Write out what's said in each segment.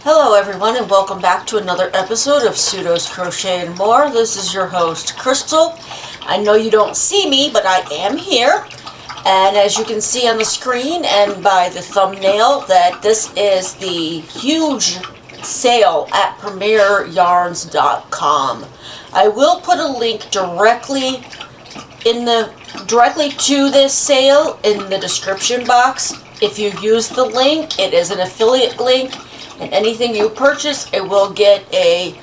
Hello everyone and welcome back to another episode of Pseudos Crochet and More. This is your host Crystal. I know you don't see me, but I am here. And as you can see on the screen and by the thumbnail, that this is the huge sale at PremierYarns.com. I will put a link directly to this sale in the description box. If you use the link, it is an affiliate link. And anything you purchase, it will get a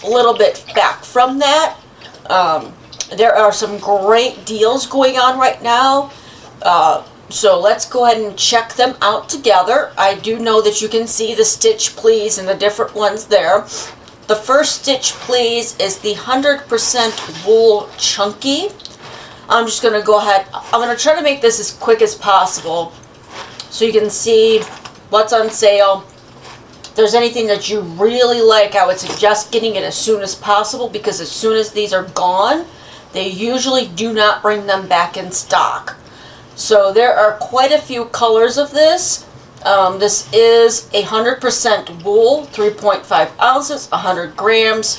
little bit back from that. There are some great deals going on right now. So let's go ahead and check them out together. I do know that you can see the Stitch Please and the different ones there. The first Stitch Please is the 100% Wool Chunky. I'm just going to go ahead. I'm going to try to make this as quick as possible so you can see what's on sale. If there's anything that you really like, I would suggest getting it as soon as possible, because as soon as these are gone, they usually do not bring them back in stock. So there are quite a few colors of this. This is 100% wool, 3.5 ounces, 100 grams,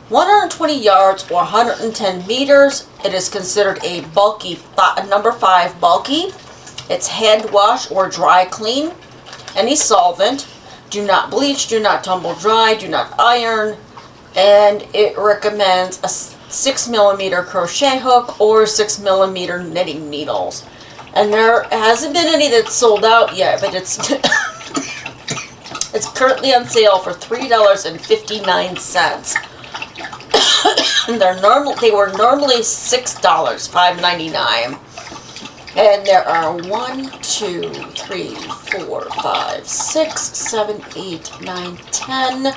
120 yards or 110 meters. It is considered a bulky, number 5 bulky. It's hand wash or dry clean. Any solvent. Do not bleach, do not tumble dry, do not iron. And it recommends a 6mm crochet hook or 6mm knitting needles. And there hasn't been any that's sold out yet, but it's it's currently on sale for $3.59. And they were normally $6, $5.99. And there are 1, 2, 3, 4, 5, 6, 7, 8, 9, 10.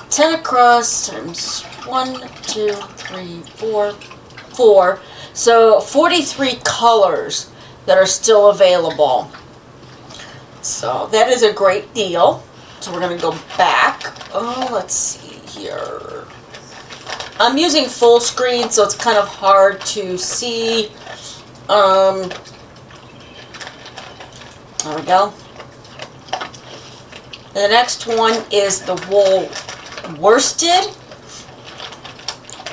10 across times 1, 2, 3, 4, 4. So 43 colors that are still available. So that is a great deal. So we're going to go back. Oh, let's see here. I'm using full screen, so it's kind of hard to see. There we go. The next one is the wool worsted.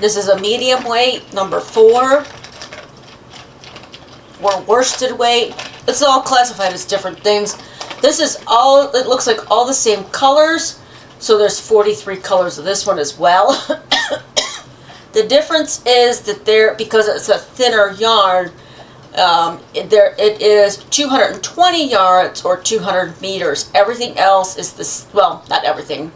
This is a medium weight, number 4. Or worsted weight. It's all classified as different things. This is all, it looks like all the same colors. So there's 43 colors of this one as well. The difference is that because it's a thinner yarn, it is 220 yards or 200 meters. Everything else is this, well, not everything.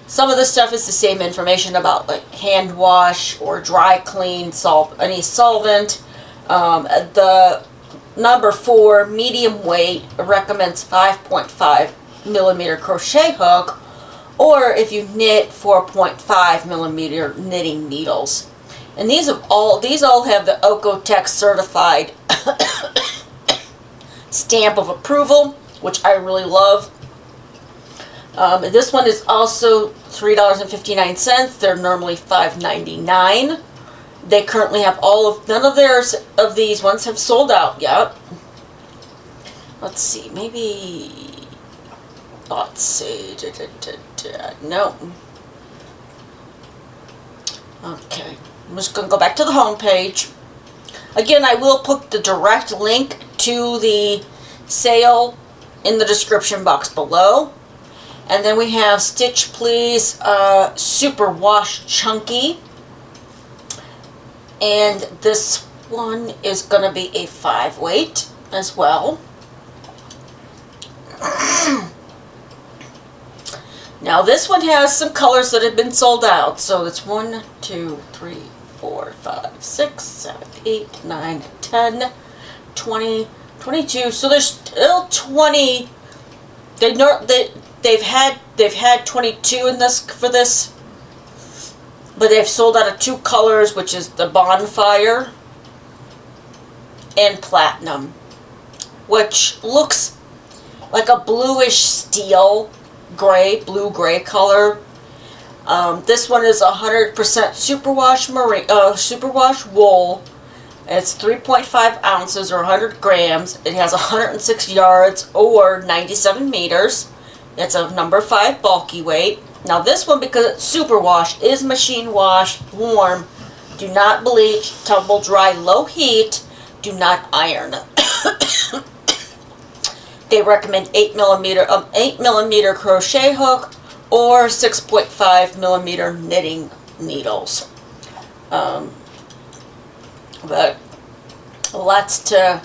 Some of the stuff is the same information about like hand wash or dry clean, any solvent. The number 4 medium weight recommends 5.5mm crochet hook, or if you knit, 4.5mm knitting needles. And these all have the Oeko-Tex certified stamp of approval, which I really love. This one is also $3.59. They're normally $5.99. They currently have none of these ones have sold out yet. Let's see, no. Okay. I'm just going to go back to the home page. Again, I will put the direct link to the sale in the description box below. And then we have Stitch Please Super Wash Chunky. And this one is going to be a 5 weight as well. Now this one has some colors that have been sold out. So it's 1, 2, 3, 4, 5, 6, 7, 8, 9, 10, 20, 22. So there's still 20. They've had 22 in this for this, but they've sold out of 2 colors, which is the Bonfire and Platinum, which looks like a bluish steel gray, blue-gray color. This one is 100% superwash wool. It's 3.5 ounces or 100 grams. It has 106 yards or 97 meters. It's a number 5 bulky weight. Now this one, because it's superwash, is machine wash, warm, do not bleach, tumble dry, low heat, do not iron. They recommend 8mm crochet hook or 6.5mm knitting needles. But lots to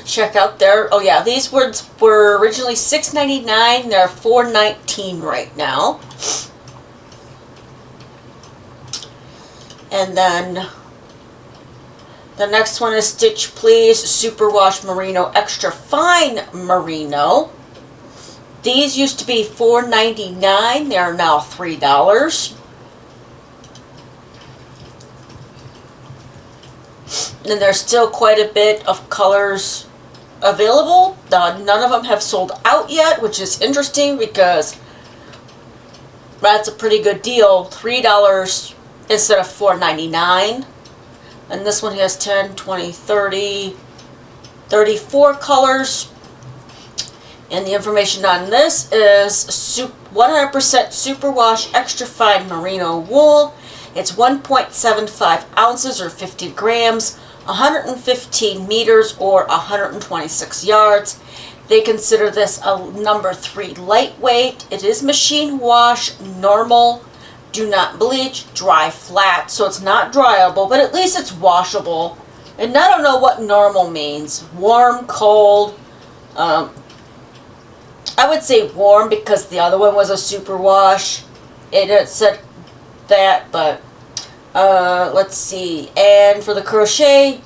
check out there. Oh yeah, these words were originally $6.99. They're $4.19 right now. And then the next one is Stitch Please Superwash Merino Extra Fine Merino. These used to be $4.99. They are now $3. And there's still quite a bit of colors available. None of them have sold out yet, which is interesting because that's a pretty good deal. $3 instead of $4.99. And this one has 10, 20, 30, 34 colors. And the information on this is 100% superwash extra fine merino wool. It's 1.75 ounces or 50 grams, 115 meters or 126 yards. They consider this a number 3 lightweight. It is machine wash, normal, do not bleach, dry flat. So it's not dryable, but at least it's washable. And I don't know what normal means. Warm, cold. I would say warm because the other one was a superwash. It said that, but let's see. And for the crochet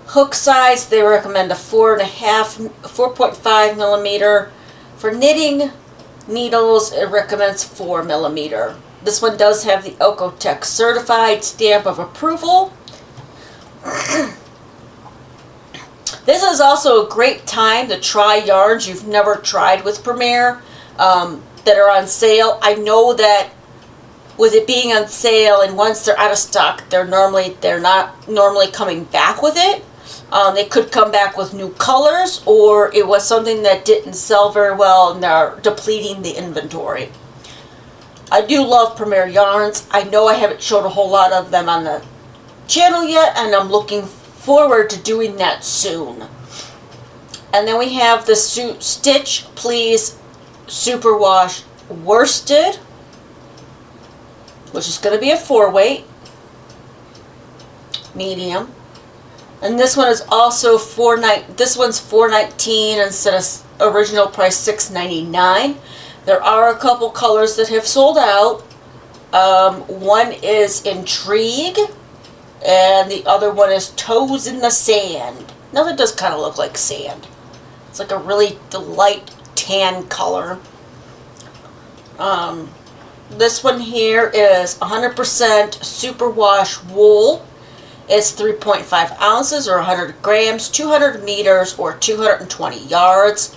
hook size, they recommend a 4.5 millimeter. For knitting needles, it recommends 4 millimeter. This one does have the Oeko-Tex certified stamp of approval. This is also a great time to try yarns you've never tried with Premier that are on sale. I know that with it being on sale, and once they're out of stock, they're not normally coming back with it. They could come back with new colors, or it was something that didn't sell very well and they're depleting the inventory. I do love Premier yarns. I know I haven't showed a whole lot of them on the channel yet, and I'm looking forward to doing that soon. And then we have the Stitch Please Superwash Worsted, which is going to be a 4-weight, medium. And this one is also this one's $4.19 instead of original price $6.99. There are a couple colors that have sold out. One is Intrigue, and the other one is Toes in the Sand. Now that does kind of look like sand. It's like a really light tan color. This one here is 100% superwash wool. It's 3.5 ounces or 100 grams, 200 meters or 220 yards.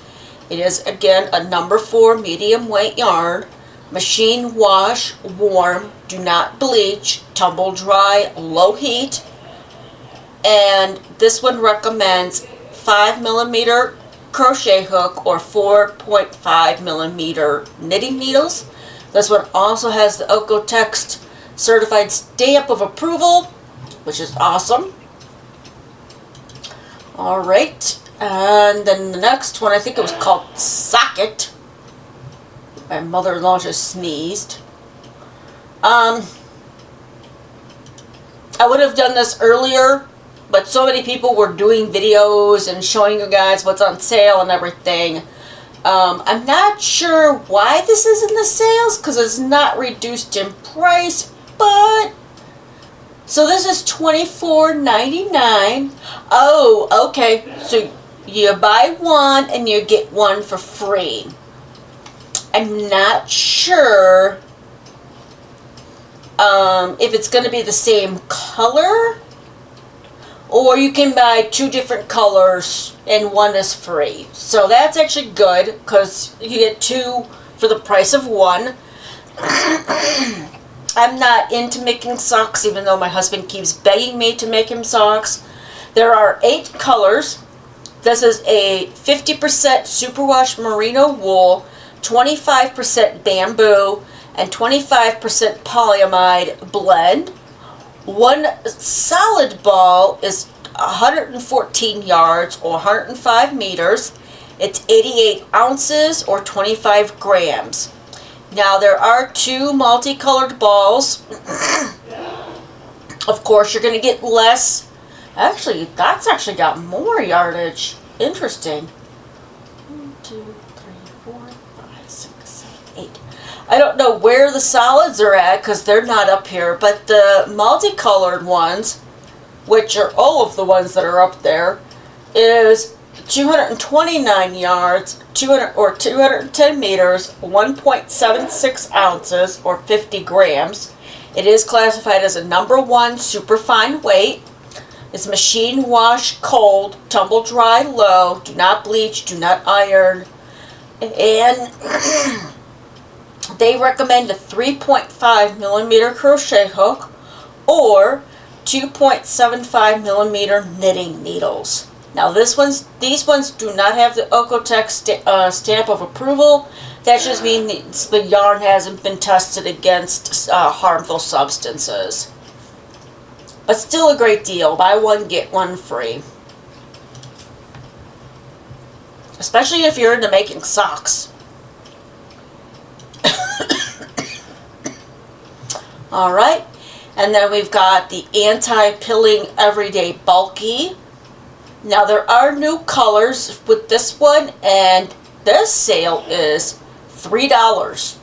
It is, again, a number 4 medium weight yarn. Machine wash, warm, do not bleach, tumble dry, low heat. And this one recommends 5 millimeter crochet hook or 4.5 millimeter knitting needles. This one also has the Oeko-Tex certified stamp of approval, which is awesome. Alright, and then the next one, I think it was called Socket. My mother-in-law just sneezed. I would have done this earlier, but so many people were doing videos and showing you guys what's on sale and everything. I'm not sure why this is in the sales, because it's not reduced in price, but... So this is $24.99. Oh, okay. So you buy one and you get one for free. I'm not sure if it's going to be the same color, or you can buy 2 different colors and one is free. So that's actually good because you get 2 for the price of 1. I'm not into making socks, even though my husband keeps begging me to make him socks. There are 8 colors. This is a 50% superwash merino wool, 25% bamboo, and 25% polyamide blend. One solid ball is 114 yards or 105 meters. It's 88 ounces or 25 grams. Now there are 2 multicolored balls. Of course, you're going to get less. Actually, that's actually got more yardage. Interesting. 1, 2, 3, 4, 5, 6, 7, 8. I don't know where the solids are at because they're not up here, but the multicolored ones, which are all of the ones that are up there, is 229 yards, 210 meters, 1.76 ounces or 50 grams. It is classified as a number 1 superfine weight. It's machine wash cold, tumble dry low, do not bleach, do not iron, and they recommend a 3.5 millimeter crochet hook or 2.75 millimeter knitting needles. Now these ones do not have the Oeko-Tex stamp of approval. That just means the yarn hasn't been tested against harmful substances. But still a great deal. Buy one, get one free. Especially if you're into making socks. Alright. And then we've got the Anti-Pilling Everyday Bulky. Now there are new colors with this one, and this sale is $3.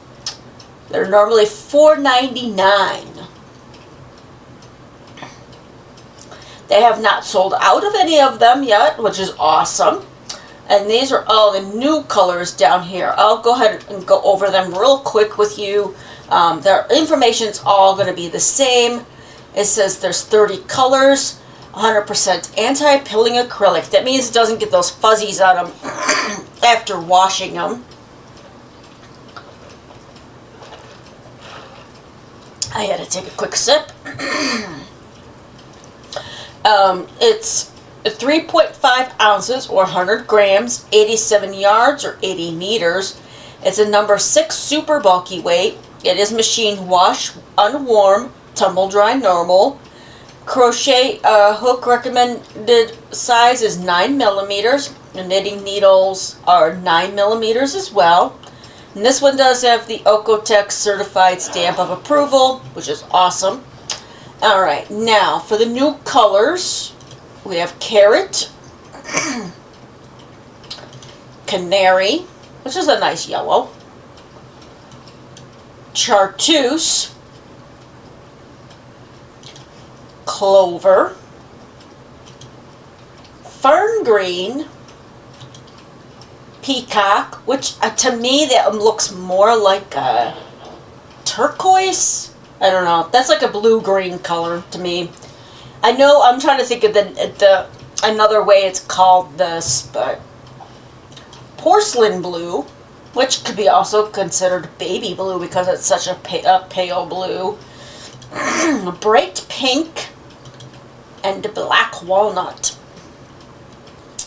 They're normally $4.99. They have not sold out of any of them yet, which is awesome. And these are all the new colors down here. I'll go ahead and go over them real quick with you. Their information's all going to be the same. It says there's 30 colors, 100% anti-pilling acrylic. That means it doesn't get those fuzzies on them after washing them. I had to take a quick sip. It's 3.5 ounces or 100 grams, 87 yards or 80 meters. It's a number 6 super bulky weight. It is machine wash, unwarm, tumble dry normal. Crochet hook recommended size is 9 millimeters. The knitting needles are 9 millimeters as well. And this one does have the Oeko-Tex certified stamp of approval, which is awesome. Alright, now for the new colors, we have Carrot, Canary, which is a nice yellow, Chartreuse, Clover, Fern Green, Peacock, which to me that looks more like a turquoise. I don't know. That's like a blue-green color to me. I know I'm trying to think of the another way it's called this, but porcelain blue, which could be also considered baby blue because it's such a pale blue. Bright pink and black walnut.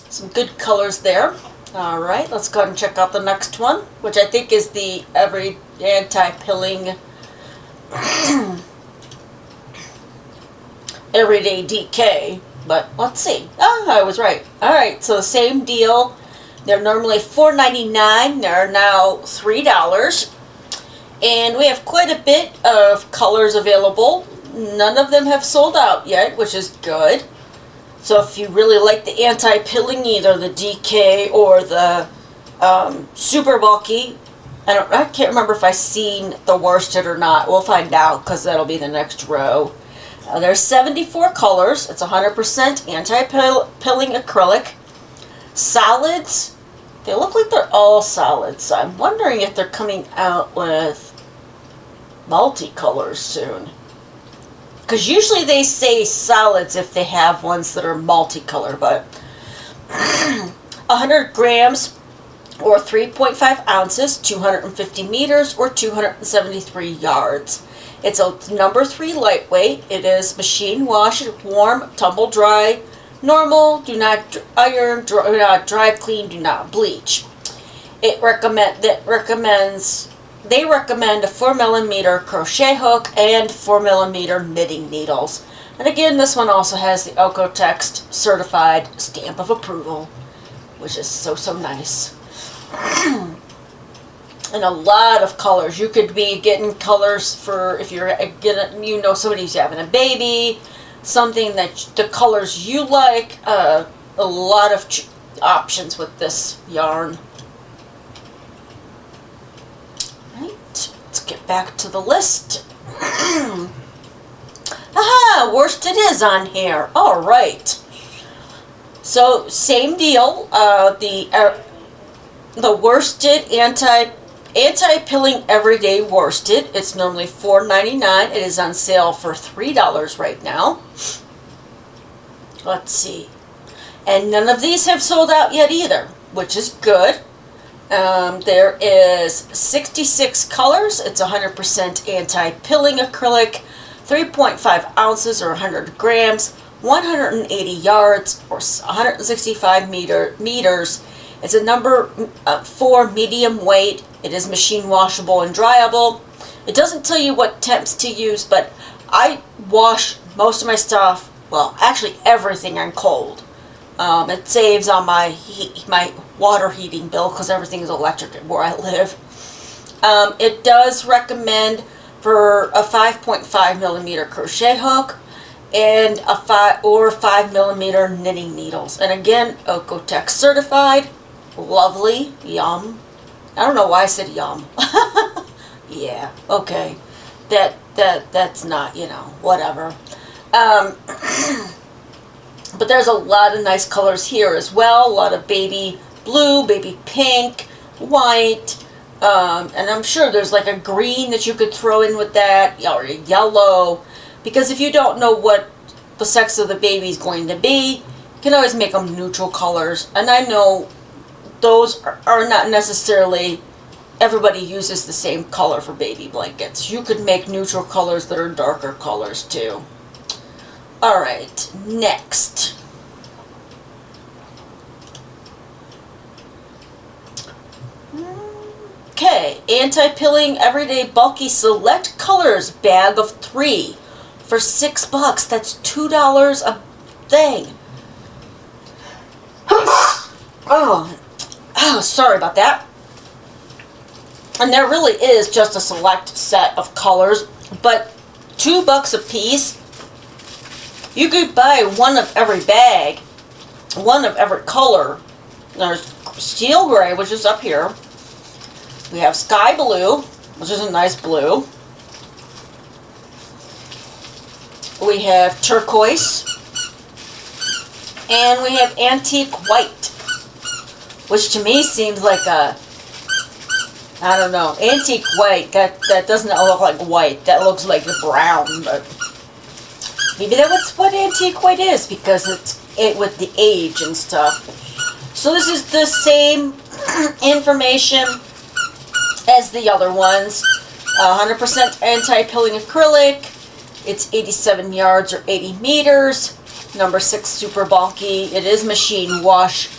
Some good colors there. Alright, let's go ahead and check out the next one, which I think is the anti-pilling Everyday DK, but let's see. Oh, I was right. Alright, so the same deal. They're normally $4.99. They're now $3. And we have quite a bit of colors available. None of them have sold out yet, which is good. So if you really like the anti-pilling, either the DK or the super bulky, I can't remember if I've seen the worsted or not. We'll find out because that'll be the next row. There's 74 colors. It's 100% anti-pilling acrylic. Solids. They look like they're all solids. So I'm wondering if they're coming out with multicolors soon. Because usually they say solids if they have ones that are multicolor. But 100 grams or 3.5 ounces, 250 meters, or 273 yards. It's a number 3 lightweight. It is machine wash, warm, tumble dry, normal, do not iron, do not dry clean, do not bleach. They recommend a 4mm crochet hook and 4mm knitting needles. And again, this one also has the Oeko-Tex certified stamp of approval, which is so nice. And a lot of colors. You could be getting colors for if you're getting, somebody who's having a baby, something that the colors you like. A lot of options with this yarn. Let's get back to the list. Aha, worsted is on here. All right. So same deal. The worsted anti-pilling everyday worsted. It's normally $4.99. It is on sale for $3 right now. Let's see. And none of these have sold out yet either, which is good. There is 66 colors. It's 100% anti-pilling acrylic, 3.5 ounces or 100 grams, 180 yards or 165 meters. It's a number 4 medium weight. It is machine washable and dryable. It doesn't tell you what temps to use, but I wash most of my stuff, well, actually everything on cold. It saves on my water heating bill because everything is electric where I live. It does recommend for a 5.5mm crochet hook and a 5mm knitting needles. And again, Oeko-Tex certified. Lovely. Yum. I don't know why I said yum. Yeah, okay. That's not, whatever. But there's a lot of nice colors here as well. A lot of baby blue, baby pink, white, and I'm sure there's like a green that you could throw in with that, or a yellow, because if you don't know what the sex of the baby is going to be, you can always make them neutral colors. And I know those are not necessarily, everybody uses the same color for baby blankets. You could make neutral colors that are darker colors too. Alright, next. Okay, anti-pilling everyday bulky select colors bag of 3 for $6. That's $2 a thing. Oh, sorry about that. And there really is just a select set of colors, but $2 a piece. You could buy one of every bag, one of every color. There's steel gray, which is up here. We have sky blue, which is a nice blue. We have turquoise. And we have antique white, which to me seems like a, I don't know, antique white. That doesn't look like white. That looks like brown, but maybe that's what antique white is, because it's with the age and stuff. So this is the same information as the other ones. 100% anti-pilling acrylic. It's 87 yards or 80 meters. Number 6 super bulky. It is machine wash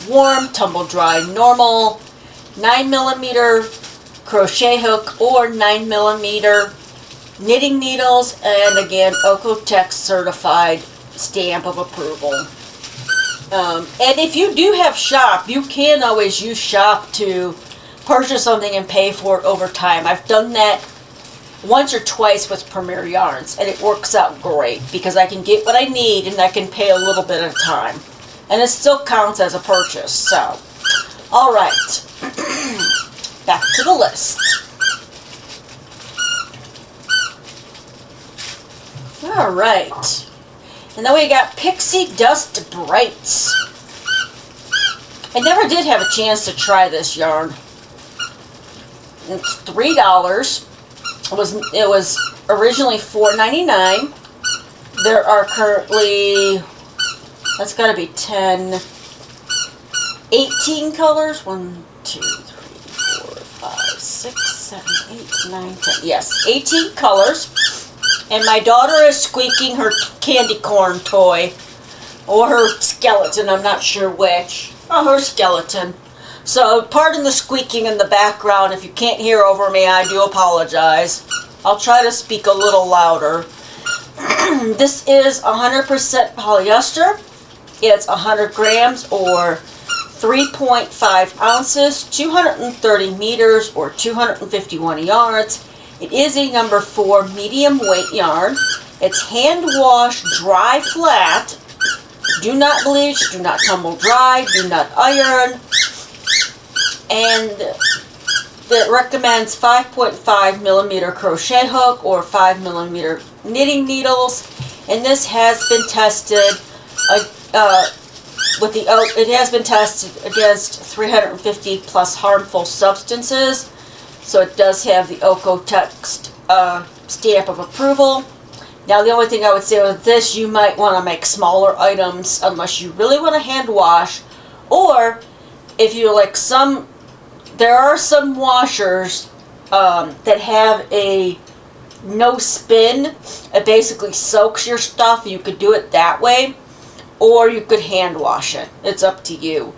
warm, tumble dry normal. 9mm crochet hook or 9mm knitting needles, and again, Oeko-Tex certified stamp of approval. And if you do have Shop, you can always use Shop to purchase something and pay for it over time. I've done that once or twice with Premier Yarns, and it works out great because I can get what I need and I can pay a little bit at a time. And it still counts as a purchase, so. Alright, back to the list. Alright, and then we got Pixie Dust Brights. I never did have a chance to try this yarn. It's $3. It was originally $4.99. There are currently, that's got to be 18 colors. 1, 2, 3, 4, 5, 6, 7, 8, 9, 10. Yes, 18 colors. And my daughter is squeaking her candy corn toy Or her skeleton, I'm not sure which. Oh, her skeleton. So, pardon the squeaking in the background. If you can't hear over me, I do apologize. I'll try to speak a little louder. This is 100% polyester. It's 100 grams or 3.5 ounces, 230 meters or 251 yards. It is a number 4 medium weight yarn. It's hand wash, dry flat. Do not bleach, do not tumble dry, do not iron. And it recommends 5.5 millimeter crochet hook or 5 millimeter knitting needles. And this has been tested it has been tested against 350 plus harmful substances. So it does have the OEKO-TEX stamp of approval. Now the only thing I would say with this, you might want to make smaller items unless you really want to hand wash, or if you're like there are some washers that have a no spin. It basically soaks your stuff. You could do it that way, or you could hand wash it. It's up to you.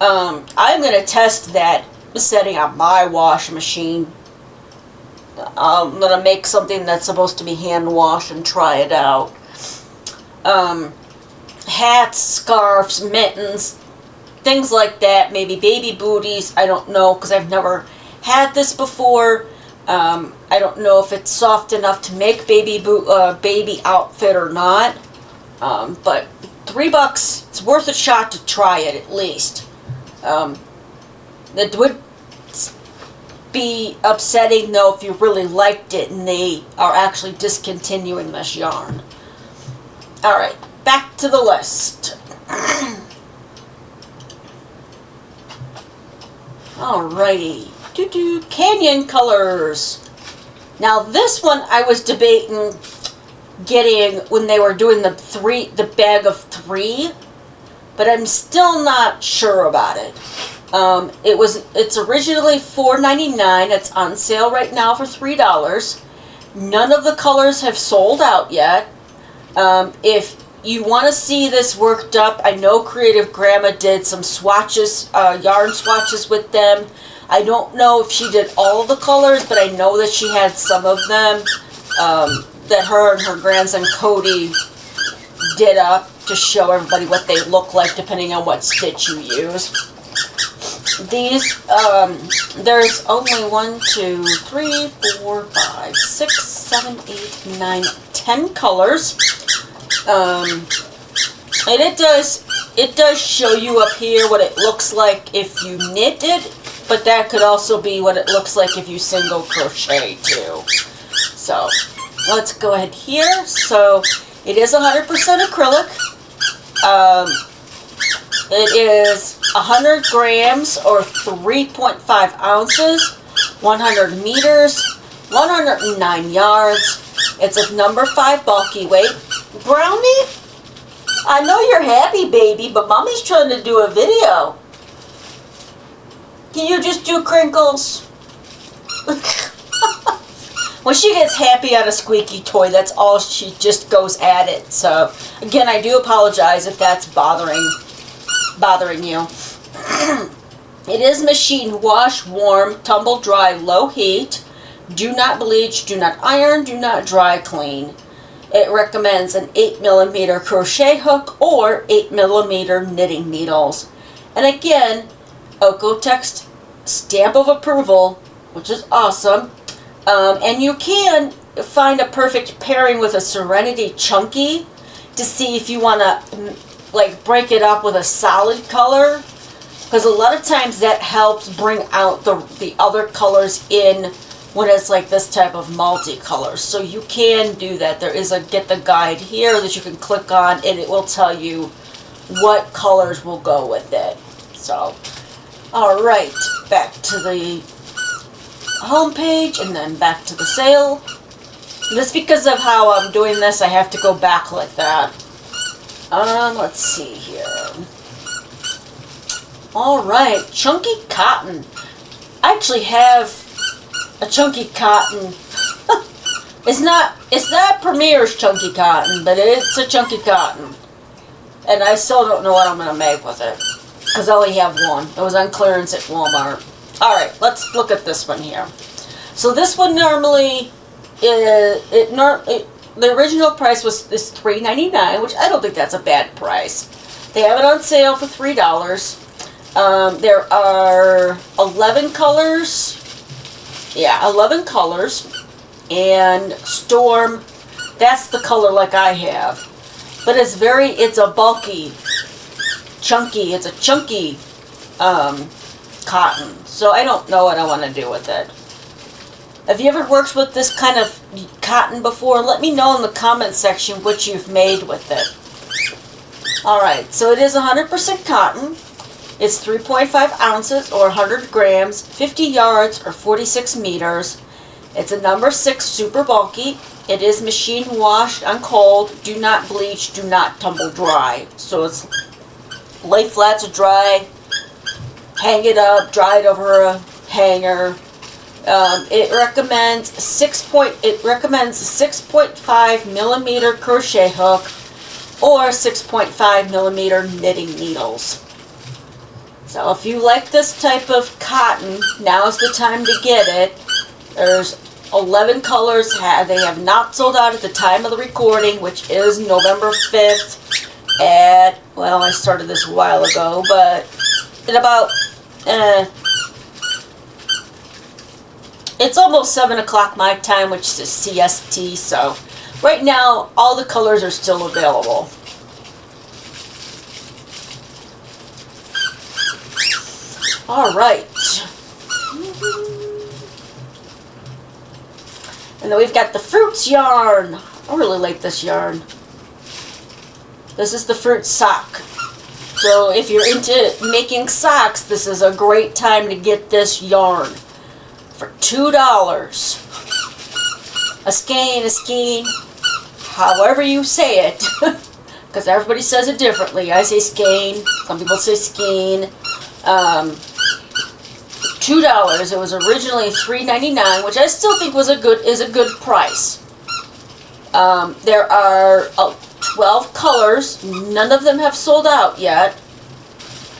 I'm going to test that setting up my wash machine. I'm going to make something that's supposed to be hand washed and try it out. Hats, scarves, mittens, things like that. Maybe baby booties. I don't know because I've never had this before. I don't know if it's soft enough to make baby outfit or not. But $3, it's worth a shot to try it at least. It would be upsetting though if you really liked it and they are actually discontinuing this yarn. Alright, back to the list. Alrighty. Canyon colors. Now this one I was debating getting when they were doing the bag of 3, but I'm still not sure about it. It's originally $4.99. It's on sale right now for $3. None of the colors have sold out yet. If you want to see this worked up, I know Creative Grandma did some swatches, yarn swatches with them. I don't know if she did all of the colors, but I know that she had some of them that her and her grandson Cody did up to show everybody what they look like depending on what stitch you use. These, there's only 1, 2, 3, 4, 5, 6, 7, 8, 9, 10 colors. And it does show you up here what it looks like if you knit it, but that could also be what it looks like if you single crochet too. So let's go ahead here. So it is 100% acrylic. It is 100 grams or 3.5 ounces, 100 meters, 109 yards. It's a number 5 bulky weight. Brownie, I know you're happy, baby, but Mommy's trying to do a video. Can you just do crinkles? When she gets happy at a squeaky toy, that's all, she just goes at it. So, again, I do apologize if that's bothering you. It is machine wash, warm, tumble dry, low heat. Do not bleach, do not iron, do not dry clean. It recommends an 8mm crochet hook or 8mm knitting needles. And again, OEKO-TEX stamp of approval, which is awesome. And you can find a perfect pairing with a Serenity Chunky to see if you want to like break it up with a solid color, because a lot of times that helps bring out the other colors in when it's like this type of multicolor. So you can do that. There is a get the guide here that you can click on and it will tell you what colors will go with it. So, alright, back to the home page and then back to the sale. Just because of how I'm doing this, I have to go back like that. Let's see here. Alright, Chunky Cotton. I actually have a Chunky Cotton. It's not Premier's Chunky Cotton, but it's a Chunky Cotton. And I still don't know what I'm going to make with it. Because I only have one. It was on clearance at Walmart. Alright, let's look at this one here. So this one normally, the original price was this $3.99, which I don't think that's a bad price. They have it on sale for $3. There are 11 colors. Yeah, 11 colors. And Storm, that's the color like I have. But it's a bulky, chunky, it's a chunky cotton. So I don't know what I want to do with it. Have you ever worked with this kind of cotton before? Let me know in the comment section what you've made with it. Alright, so it is 100% cotton. It's 3.5 ounces or 100 grams, 50 yards or 46 meters. It's a number 6 super bulky. It is machine washed on cold. Do not bleach, do not tumble dry. So it's lay flat to dry, hang it up, dry it over a hanger. It recommends a 6.5 millimeter crochet hook or 6.5 millimeter knitting needles. So if you like this type of cotton, now's the time to get it. There's 11 colors. They have not sold out at the time of the recording, which is November 5th at, well, I started this a while ago, but at about, it's almost 7 o'clock my time, which is CST, so right now all the colors are still available. Alright. And then we've got the Fruits yarn. I really like this yarn. This is the Fruit sock. So if you're into making socks, this is a great time to get this yarn. For $2. A skein, however you say it. Because everybody says it differently. I say skein, some people say skein. $2. It was originally $3.99, which I still think is a good price. There are 12 colors. None of them have sold out yet.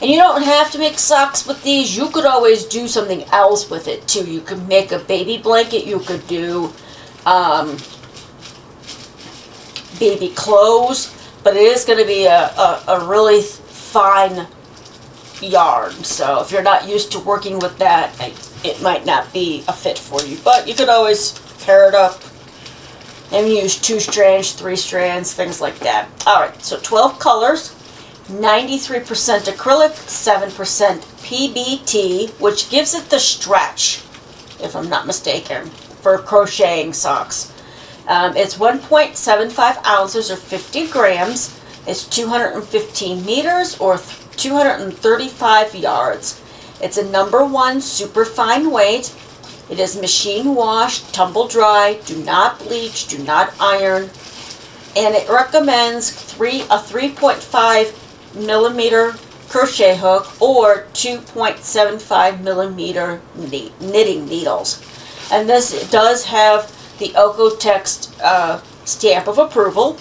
And you don't have to make socks with these. You could always do something else with it too. You could make a baby blanket. You could do baby clothes. But it is going to be a really fine yarn. So if you're not used to working with that, it might not be a fit for you. But you could always pair it up and use 2 strands, 3 strands, things like that. Alright, so 12 colors, 93% acrylic, 7% PBT, which gives it the stretch, if I'm not mistaken, for crocheting socks. It's 1.75 ounces or 50 grams. It's 215 meters or 235 yards. It's a number 1 super fine weight. It is machine washed, tumble dry, do not bleach, do not iron, and it recommends a 3.5 millimeter crochet hook or 2.75 millimeter knitting needles. And this does have the Oeko-Tex stamp of approval.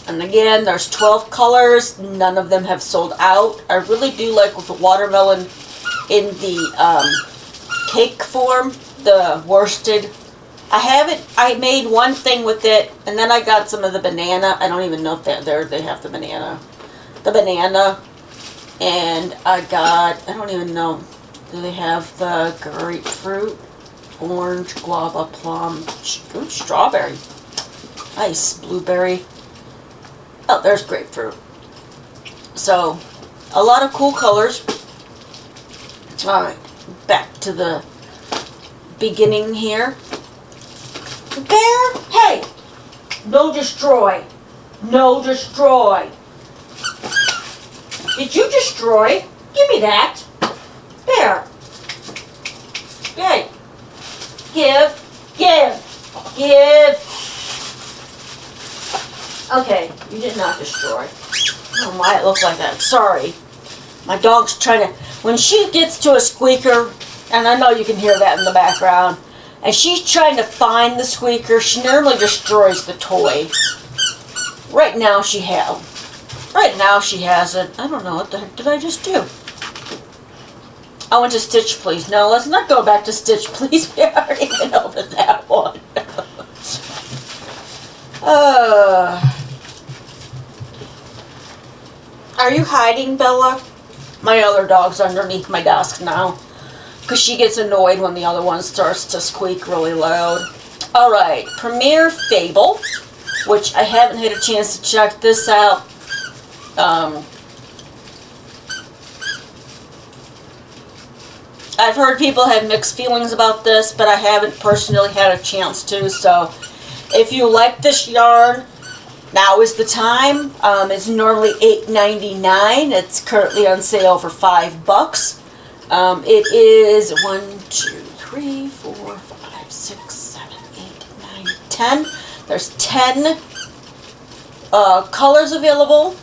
And again, there's 12 colors. None of them have sold out. I really do like with the watermelon in the cake form, the worsted. I made one thing with it, and then I got some of the banana. I don't even know if they have the banana. The banana. And I don't even know. Do they have the grapefruit, orange, guava, plum, strawberry. Nice, blueberry. Oh, there's grapefruit. So, a lot of cool colors. Alright, back to the beginning here. Bear, hey! No destroy. No destroy. Did you destroy? Give me that. Bear. Hey. Give. Okay, you did not destroy. I don't know why it looked like that. Sorry. My dog's trying to... When she gets to a squeaker, and I know you can hear that in the background, and she's trying to find the squeaker, she normally destroys the toy. Right now she has it. I don't know what the heck did I just do. I went to Stitch Please. No, let's not go back to Stitch Please. We already went over that one. Are you hiding, Bella? My other dog's underneath my desk now. Because she gets annoyed when the other one starts to squeak really loud. Alright, Premier Fable, which I haven't had a chance to check this out. I've heard people have mixed feelings about this, but I haven't personally had a chance to. So, if you like this yarn, now is the time. It's normally $8.99. It's currently on sale for $5. It is 1, 2, 3, 4, 5, 6, 7, 8, 9, 10. There's 10 colors available.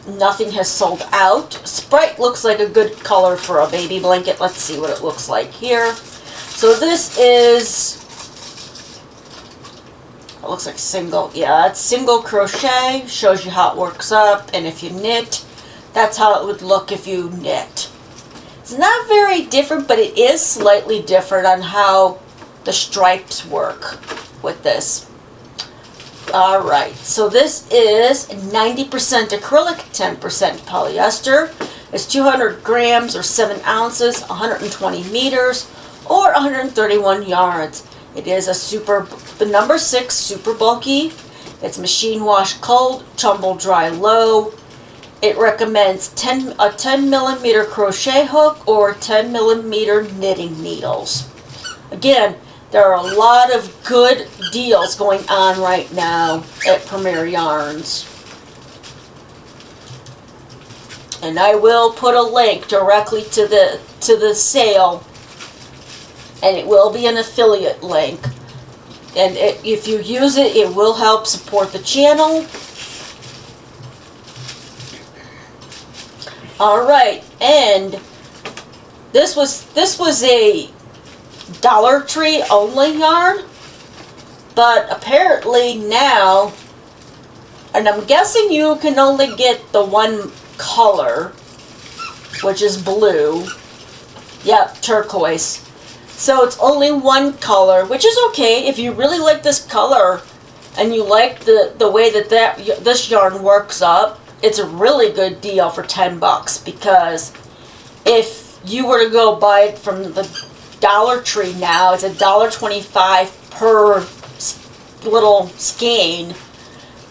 Nothing has sold out. Sprite looks like a good color for a baby blanket. Let's see what it looks like here. So this is, it looks like single. Yeah, it's single crochet. Shows you how it works up. And if you knit, that's how it would look if you knit. It's not very different, but it is slightly different on how the stripes work with this. Alright, so this is 90% acrylic, 10% polyester. It's 200 grams or 7 ounces, 120 meters, or 131 yards. It is the number 6 super bulky. It's machine wash cold, tumble dry low. It recommends a 10 millimeter crochet hook or 10 millimeter knitting needles. Again, there are a lot of good deals going on right now at Premier Yarns. And I will put a link directly to the sale, and it will be an affiliate link. And if you use it, it will help support the channel. Alright, and this was a Dollar Tree only yarn, but apparently now, and I'm guessing you can only get the one color, which is blue. Yep, turquoise. So it's only one color, which is okay. If you really like this color and you like the way that this yarn works up, it's a really good deal for $10, because if you were to go buy it from the Dollar Tree now, it's $1.25 per little skein.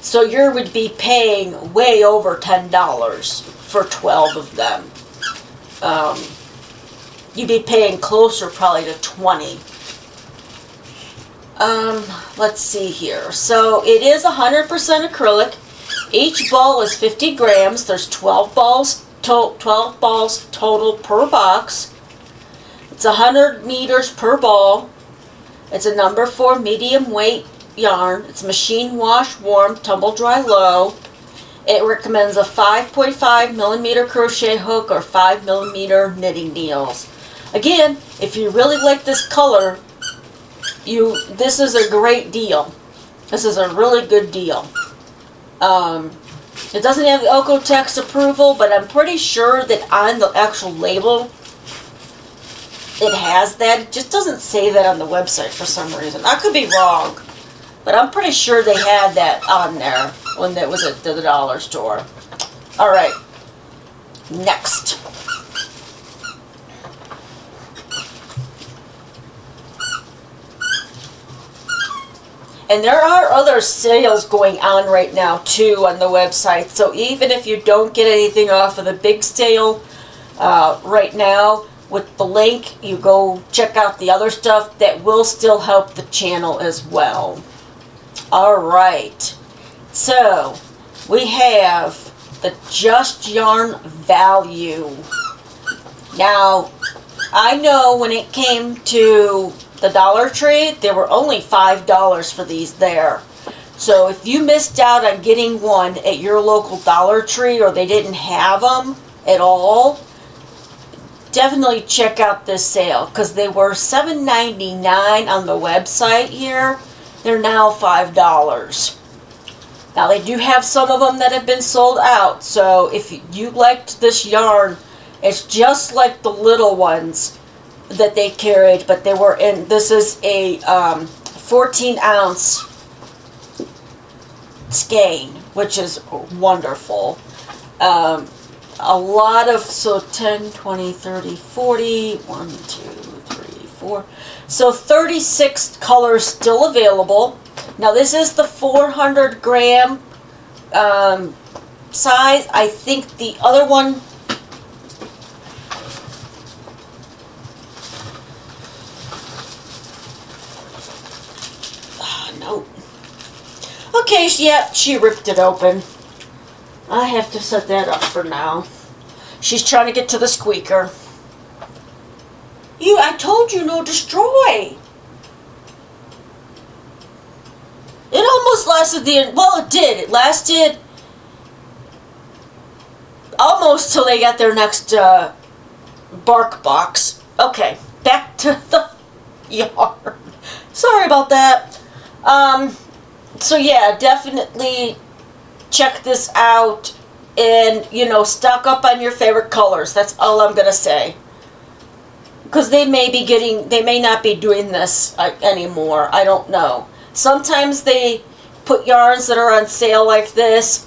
So you would be paying way over $10 for 12 of them. You'd be paying closer probably to 20. Let's see here. So it is 100% acrylic. Each ball is 50 grams. There's 12 balls total per box. It's 100 meters per ball. It's a number 4 medium weight yarn. It's machine wash, warm, tumble dry low. It recommends a 5.5 millimeter crochet hook or 5 millimeter knitting needles. Again, if you really like this color, this is a great deal. This is a really good deal. It doesn't have the Oeko-Tex approval, but I'm pretty sure that on the actual label it has that. It just doesn't say that on the website for some reason. I could be wrong, but I'm pretty sure they had that on there when it was at the dollar store. Alright, next. And there are other sales going on right now too on the website. So even if you don't get anything off of the big sale right now, with the link, you go check out the other stuff that will still help the channel as well. Alright, so we have the Just Yarn value. Now, I know when it came to the Dollar Tree, there were only $5 for these there. So if you missed out on getting one at your local Dollar Tree, or they didn't have them at all, definitely check out this sale, because they were $7.99 on the website here. They're now $5. Now they do have some of them that have been sold out, so if you liked this yarn, it's just like the little ones that they carried, but they were in, this is a 14-ounce skein, which is wonderful. A lot of, so 10, 20, 30, 40, 1, 2, 3, 4. So 36 colors still available. Now this is the 400 gram size. I think the other one, no. Okay, yeah, she ripped it open. I have to set that up for now. She's trying to get to the squeaker. I told you no destroy. It almost lasted well, it did. It lasted almost till they got their next bark box. Okay, back to the yarn. Sorry about that. So yeah, definitely check this out and, stock up on your favorite colors. That's all I'm going to say. Because they may not be doing this anymore. I don't know. Sometimes they put yarns that are on sale like this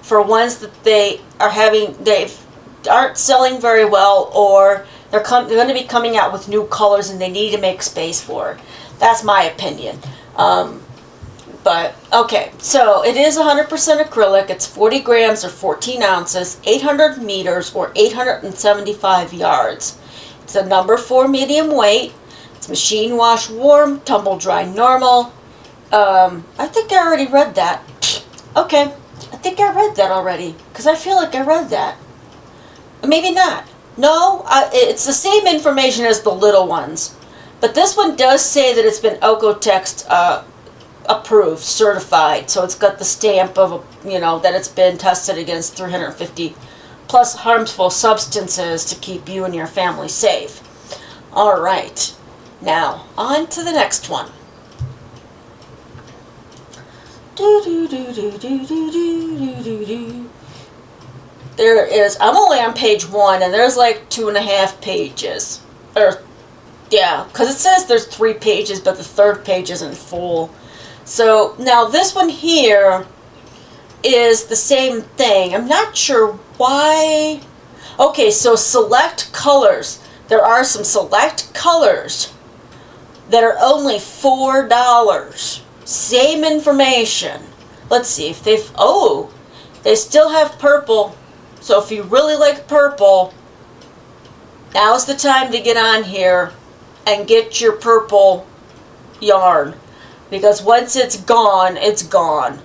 for ones that they aren't selling very well, or they're going to be coming out with new colors and they need to make space for it. That's my opinion. But, okay, so it is 100% acrylic. It's 40 grams or 14 ounces, 800 meters or 875 yards. It's a number 4 medium weight. It's machine wash warm, tumble dry normal. I think I already read that. Okay, I think I read that already, because I feel like I read that. Maybe not. No, it's the same information as the little ones. But this one does say that it's been Oeko-Tex approved, certified, so it's got the stamp of, that it's been tested against 350 plus harmful substances to keep you and your family safe. All right, now on to the next one. There is, I'm only on page 1, and there's like 2.5 pages, yeah, because it says there's 3 pages, but the 3rd page isn't full. So now this one here is the same thing. I'm not sure why. Okay, so select colors. There are some select colors that are only $4. Same information. Let's see if they still have purple. So if you really like purple, now's the time to get on here and get your purple yarn. Because once it's gone, it's gone.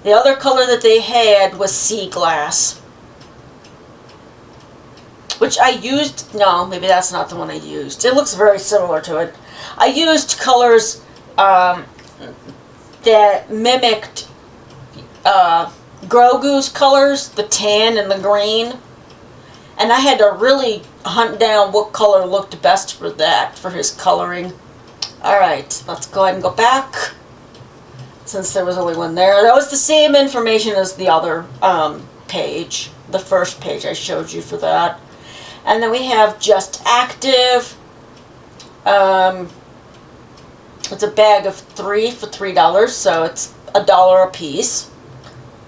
The other color that they had was sea glass. Which I used, no, maybe that's not the one I used. It looks very similar to it. I used colors that mimicked Grogu's colors, the tan and the green. And I had to really hunt down what color looked best for that, for his coloring. Alright, let's go ahead and go back, since there was only one there. That was the same information as the other page, the first page I showed you for that. And then we have Just Active. It's a bag of 3 for $3, so it's $1 a piece.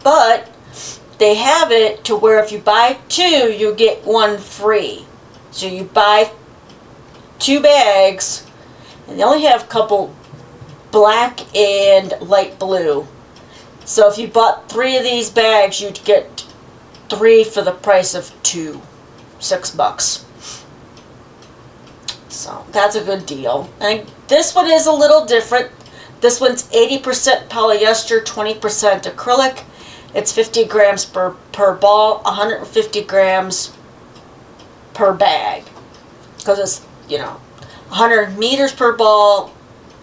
But they have it to where if you buy 2, you get 1 free. So you buy 2 bags, and they only have a couple black and light blue. So if you bought 3 of these bags, you'd get 3 for the price of 2. $6. So that's a good deal. And this one is a little different. This one's 80% polyester, 20% acrylic. It's 50 grams per ball, 150 grams per bag. Because it's, 100 meters per ball.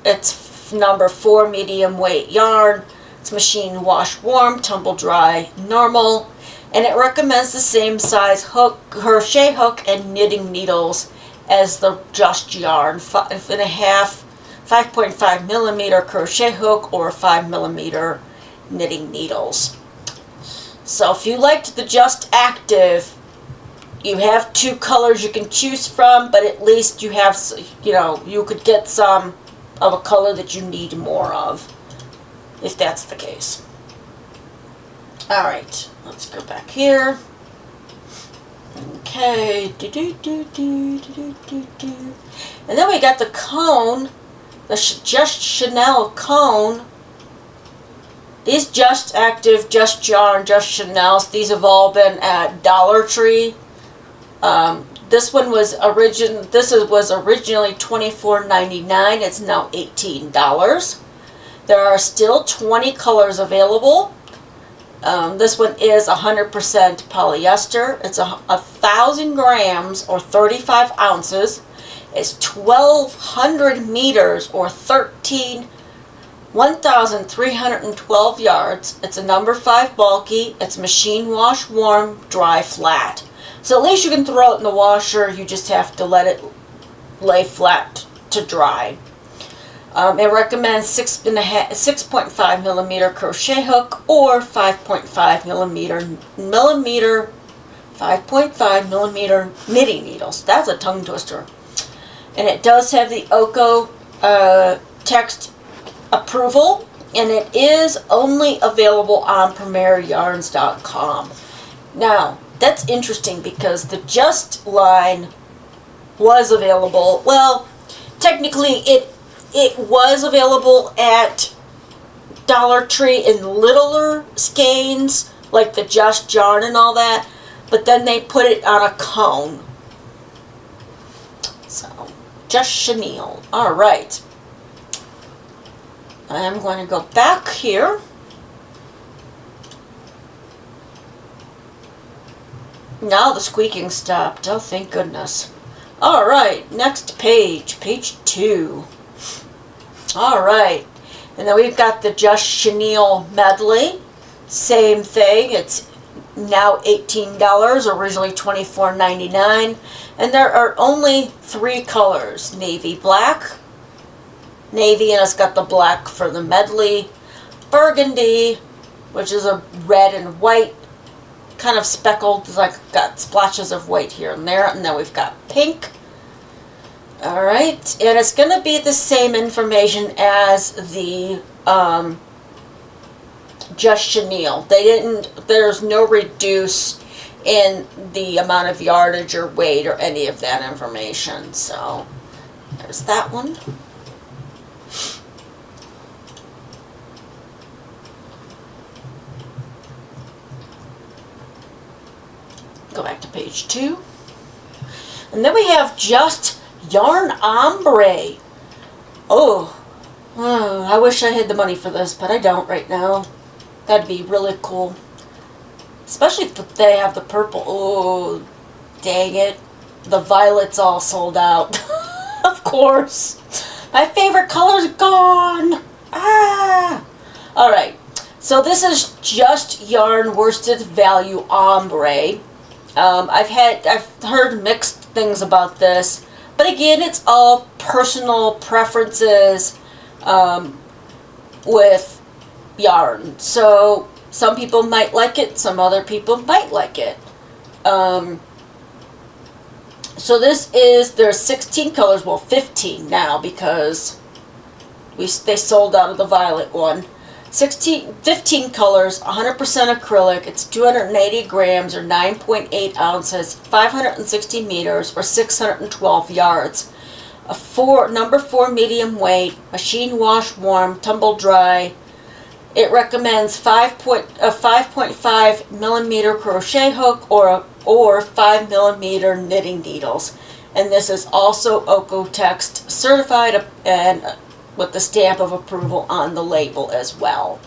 It's number 4 medium weight yarn. It's machine wash warm, tumble dry normal. And it recommends the same size hook, crochet hook, and knitting needles as the Just yarn. 5.5 millimeter crochet hook or 5 millimeter knitting needles. So if you liked the Just Active, you have 2 colors you can choose from, but at least you have, you could get some of a color that you need more of, if that's the case. Alright, let's go back here. Okay, and then we got the cone, the Just Chanel cone. These Just Active, Just Yarn, Just Chanels, these have all been at Dollar Tree. This one was originally $24.99. It's now $18. There are still 20 colors available. This one is 100% polyester. It's 1,000 grams or 35 ounces. It's 1,200 meters or 1,312 yards. It's a number 5 bulky. It's machine wash, warm, dry, flat. So at least you can throw it in the washer. You just have to let it lay flat to dry. It recommends 6.5 millimeter crochet hook or 5.5 millimeter knitting needles. That's a tongue twister. And it does have the OCO text approval, and it is only available on PremierYarns.com. Now, that's interesting because the Just line was available. Well, technically it was available at Dollar Tree in littler skeins, like the Just Yarn and all that, but then they put it on a cone. So, Just Chenille. Alright. I'm going to go back here. Now the squeaking stopped. Oh, thank goodness. Alright, next page. Page 2. Alright. And then we've got the Just Chenille medley. Same thing. It's now $18, originally $24.99. And there are only 3 colors. Navy black, navy, and it's got the black for the medley. Burgundy, which is a red and white, kind of speckled, like got splotches of white here and there. And then we've got pink. Alright, and it's going to be the same information as the Just Chenille. There's no reduce in the amount of yardage or weight or any of that information. So, there's that one. Go back to page 2. And then we have Just Yarn Ombre. Oh, I wish I had the money for this, but I don't right now. That'd be really cool. Especially if they have the purple. Oh, dang it. The violet's all sold out. Of course. My favorite color's gone. Ah. Alright. So this is Just Yarn Worsted Value Ombre. I've heard mixed things about this. But again, it's all personal preferences with yarn. So some people might like it, some other people might like it. So there's 16 colors, well 15 now because they sold out of the violet one. 15 colors, 100% acrylic, it's 280 grams or 9.8 ounces, 560 meters or 612 yards. Number 4 medium weight, machine wash, warm, tumble dry. It recommends 5.5 millimeter crochet hook or 5 millimeter knitting needles. And this is also OEKO-TEX certified and with the stamp of approval on the label as well.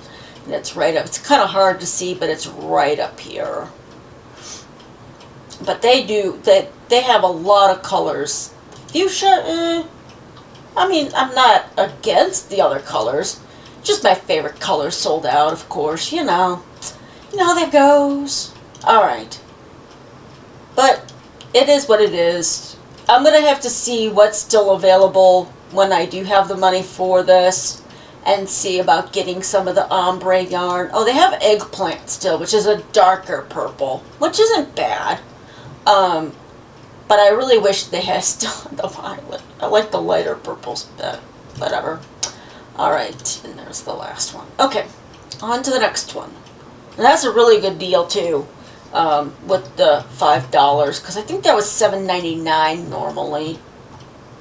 And it's right up. It's kind of hard to see, but it's right up here. But they have a lot of colors. Fuchsia, I mean, I'm not against the other colors. Just my favorite colors sold out, of course. You know how that goes. Alright. But it is what it is. I'm going to have to see what's still available when I do have the money for this. and see about getting some of the ombre yarn. Oh, they have eggplant still, which is a darker purple, which isn't bad. But I really wish they had still the violet. I like the lighter purples, but whatever. Alright, and there's the last one. Okay, on to the next one. And that's a really good deal too, with the $5, because I think that was $7.99 normally.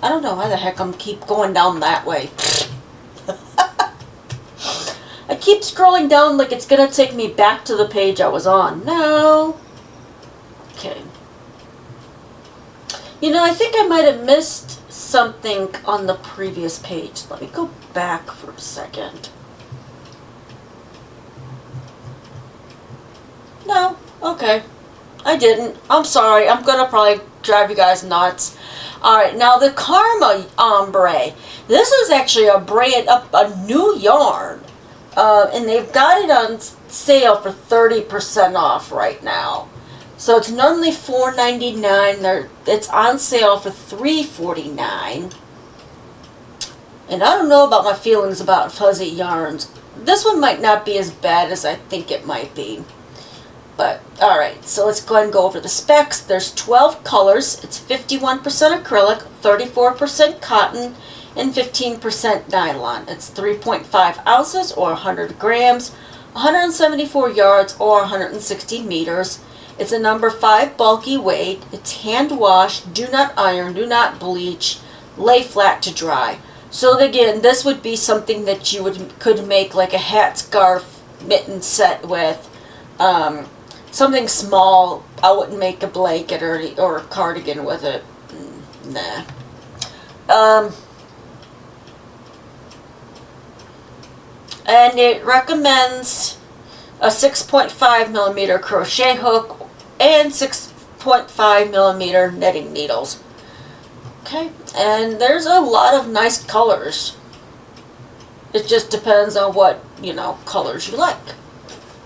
I don't know why the heck I'm keep going down that way. I keep scrolling down like it's going to take me back to the page I was on. No. Okay. You know, I think I might have missed something on the previous page. Let me go back for a second. No. Okay. I didn't. I'm sorry. I'm going to probably drive you guys nuts. Alright, now the Karma Ombre. This is actually a new yarn. And they've got it on sale for 30% off right now. So it's normally $4.99. It's on sale for $3.49. And I don't know about my feelings about fuzzy yarns. This one might not be as bad as I think it might be. But, alright, so let's go ahead and go over the specs. There's 12 colors. It's 51% acrylic, 34% cotton, and 15% nylon. It's 3.5 ounces or 100 grams, 174 yards or 160 meters. It's a number 5 bulky weight. It's hand washed, do not iron, do not bleach, lay flat to dry. So again, this would be something that you could make like a hat, scarf, mitten set with. Something small. I wouldn't make a blanket or a cardigan with it. Nah. And it recommends a 6.5 millimeter crochet hook and 6.5 millimeter knitting needles. Okay, and there's a lot of nice colors. It just depends on what, colors you like.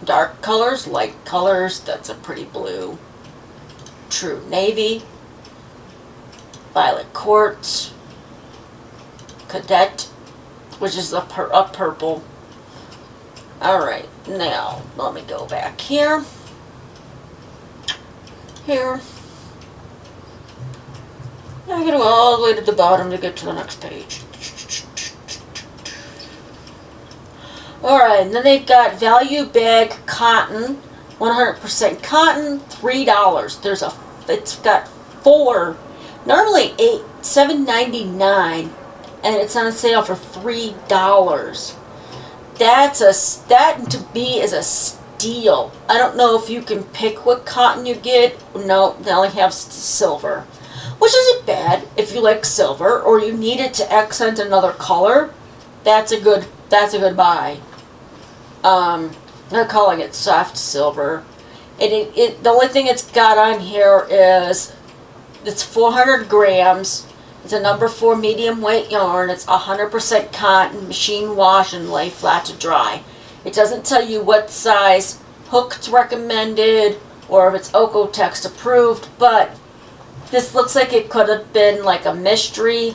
Dark colors, light colors, that's a pretty blue. True navy, violet quartz, cadet, which is a purple. Alright, now let me go back here. Here. I gotta go all the way to the bottom to get to the next page. Alright, and then they've got value bag cotton, 100% cotton, $3. It's got 4, normally $7.99, and it's on sale for $3. That to me is a steal. I don't know if you can pick what cotton you get. No, they only have silver, which isn't bad if you like silver or you need it to accent another color. That's a good buy. They're calling it soft silver. The only thing it's got on here is it's 400 grams. It's a number 4 medium weight yarn. It's 100% cotton, machine wash, and lay flat to dry. It doesn't tell you what size hook it's recommended or if it's Okotex approved, but this looks like it could have been like a mystery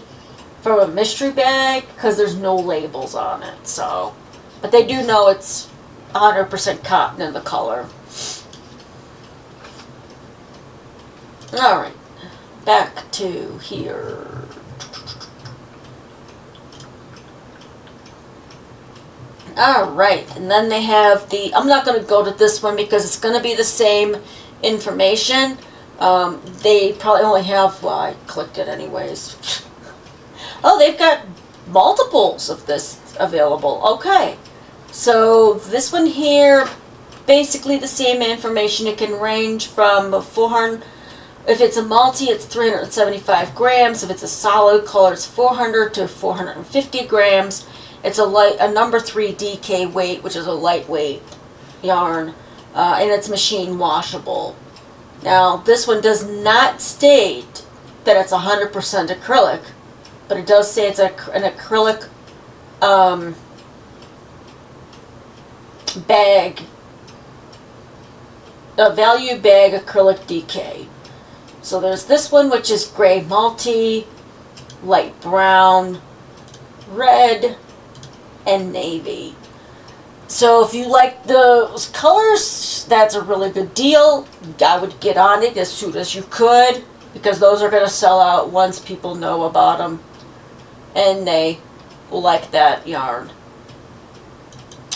from a mystery bag because there's no labels on it. So, but they do know it's 100% cotton in the color. Alright, back to here. Alright, and then they have I'm not going to go to this one because it's going to be the same information. They probably only have, well, I clicked it anyways. Oh, they've got multiples of this available. Okay, so this one here, basically the same information. It can range from 400, if it's a multi, it's 375 grams. If it's a solid color, it's 400 to 450 grams. It's a number 3 DK weight, which is a lightweight yarn, and it's machine washable. Now, this one does not state that it's 100% acrylic, but it does say it's an acrylic bag, a value bag acrylic DK. So there's this one, which is gray multi, light brown, red, and navy. So if you like those colors, that's a really good deal. I would get on it as soon as you could, because those are going to sell out once people know about them and they like that yarn.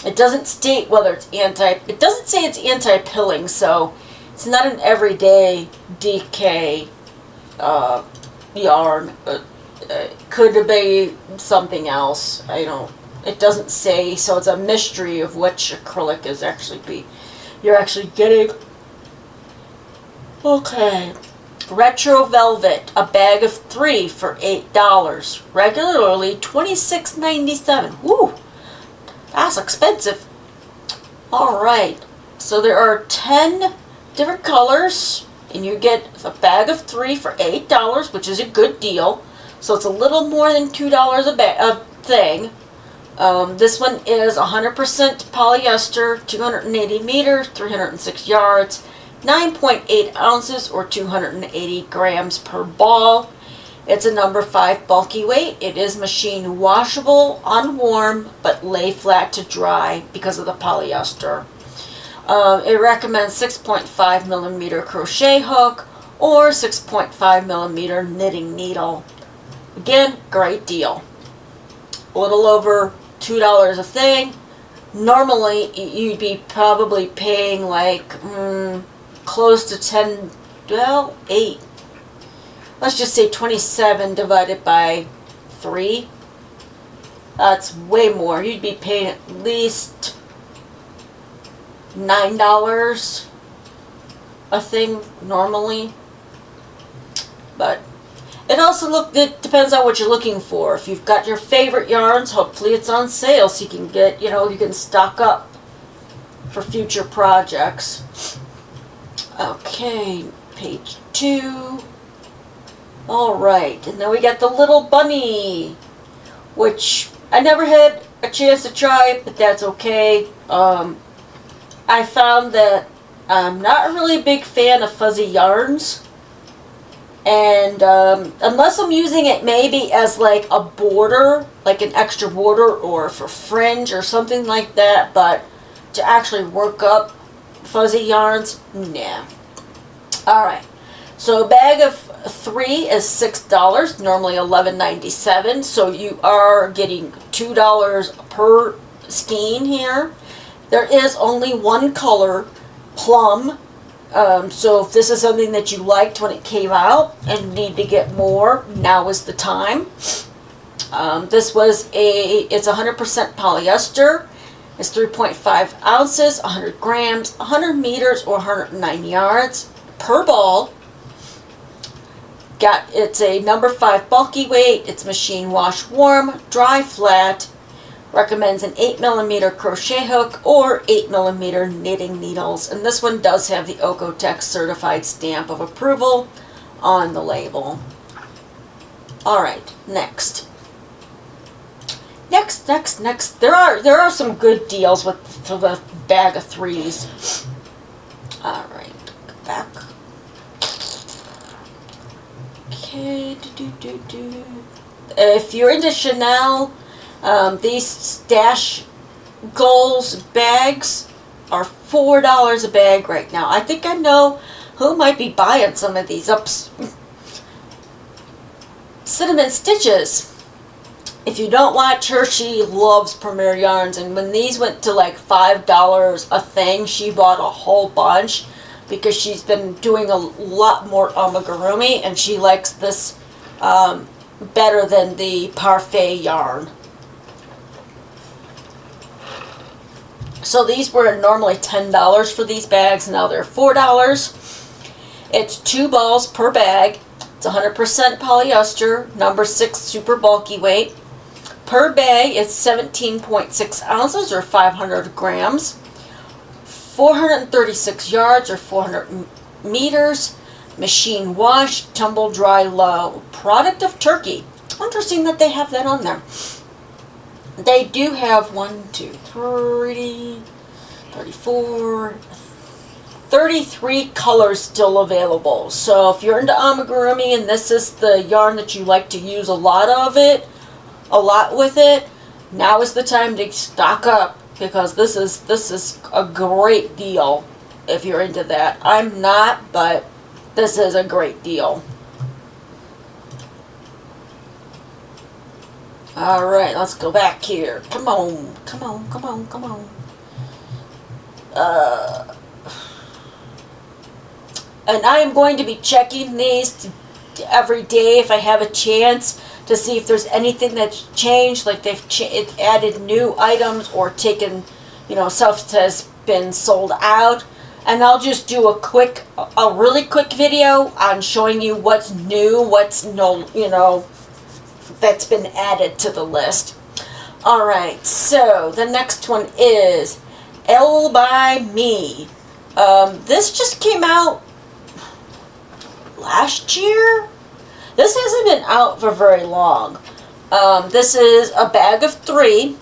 It doesn't state whether it's it doesn't say it's anti-pilling, so it's not an everyday DK yarn. Could be something else. It doesn't say, so it's a mystery of which acrylic is you're actually getting. Okay. Retro Velvet, a bag of 3 for $8. Regularly $26.97. Woo! That's expensive. Alright. So there are 10 different colors, and you get a bag of 3 for $8, which is a good deal. So it's a little more than $2 a thing. This one is 100% polyester, 280 meters, 306 yards, 9.8 ounces or 280 grams per ball. It's a number 5 bulky weight. It is machine washable on warm, but lay flat to dry because of the polyester. It recommends 6.5 millimeter crochet hook or 6.5 millimeter knitting needle. Again, great deal. A little over $2 a thing. Normally, you'd be probably paying like close to 10, well, 8. Let's just say 27 divided by 3. That's way more. You'd be paying at least $9 a thing normally. But it depends on what you're looking for. If you've got your favorite yarns, hopefully it's on sale so you can get, you can stock up for future projects. Okay, page 2. Alright, and then we got the little bunny, which I never had a chance to try, but that's okay. I found that I'm not really a big fan of fuzzy yarns. And unless I'm using it maybe as like a border, like an extra border or for fringe or something like that, but to actually work up fuzzy yarns, nah. Alright, so a bag of 3 is $6, normally $11.97, so you are getting $2 per skein here. There is only one color, plum. So if this is something that you liked when it came out and need to get more, now is the time. It's 100% polyester. It's 3.5 ounces, 100 grams, 100 meters or 109 yards per ball. It's a number 5 bulky weight. It's machine wash warm, dry flat. Recommends an 8 millimeter crochet hook or 8 millimeter knitting needles. And this one does have the Oeko-Tex certified stamp of approval on the label. Alright, next. Next. There are some good deals for the bag of 3s. Alright, go back. Okay, if you're into Chanel, these Stash Goals bags are $4 a bag right now. I think I know who might be buying some of these Cinnamon Stitches. If you don't watch her, she loves Premier Yarns, and when these went to like $5 a thing, she bought a whole bunch because she's been doing a lot more amigurumi, and she likes this better than the Parfait yarn. So these were normally $10 for these bags, now they're $4. It's 2 balls per bag. It's 100% polyester, number 6 super bulky weight. Per bag, it's 17.6 ounces or 500 grams. 436 yards or 400 meters. Machine wash, tumble dry low. Product of Turkey. Interesting that they have that on there. They do have 33 colors still available. So if you're into amigurumi and this is the yarn that you like to use a lot with it, now is the time to stock up, because this is a great deal if you're into that. I'm not, but this is a great deal. Alright, let's go back here. Come on, come on, come on, come on. And I am going to be checking these every day if I have a chance to see if there's anything that's changed, like they've added new items or taken, stuff has been sold out. And I'll just do a really quick video on showing you what's new, what's that's been added to the list. Alright, so the next one is Elle by Me. This just came out last year? This hasn't been out for very long. This is a bag of 3.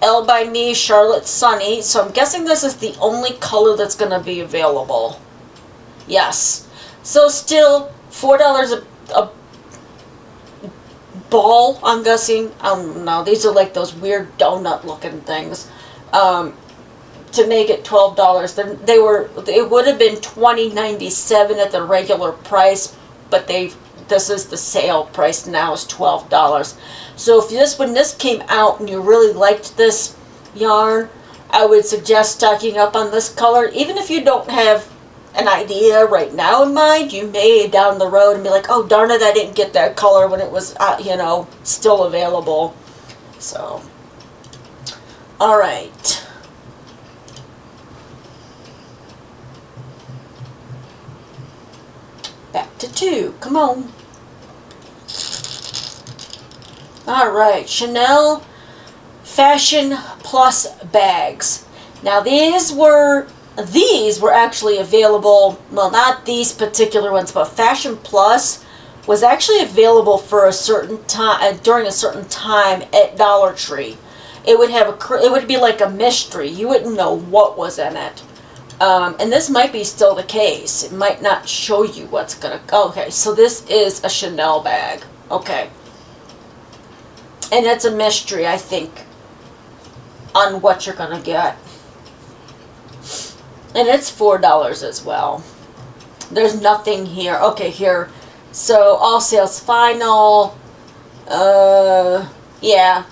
Elle by Me, Charlotte Sunny. So I'm guessing this is the only color that's going to be available. Yes. So still $4 a ball, I'm guessing. No, these are like those weird donut looking things. To make it $12. It would have been $20.97 at the regular price, but this is the sale price now, is $12. So if when this came out and you really liked this yarn, I would suggest stocking up on this color. Even if you don't have an idea right now in mind, you may down the road and be like, oh darn it, I didn't get that color when it was still available. So alright. Back to 2. Come on. Alright, Chanel Fashion Plus bags. Now these were actually available, well, not these particular ones, but Fashion Plus was actually available for a certain time, during a certain time at Dollar Tree. It would be like a mystery. You wouldn't know what was in it. And this might be still the case. It might not show you what's gonna... Okay, so this is a Chanel bag. Okay. And it's a mystery, I think, on what you're gonna get. And it's $4 as well. There's nothing here. Okay, here. So, all sales final. Yeah.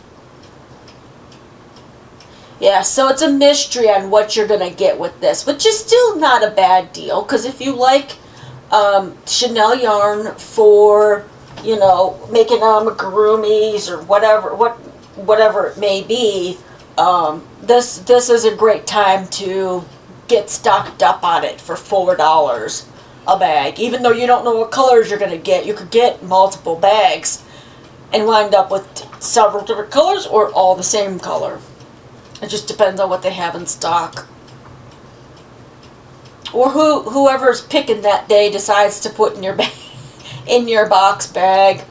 Yeah, so it's a mystery on what you're going to get with this, which is still not a bad deal, because if you like Chanel yarn for, making amigurumis or whatever it may be, this is a great time to get stocked up on it for $4 a bag. Even though you don't know what colors you're going to get, you could get multiple bags and wind up with several different colors or all the same color. It just depends on what they have in stock. Or whoever's picking that day decides to put in your bag, in your box bag.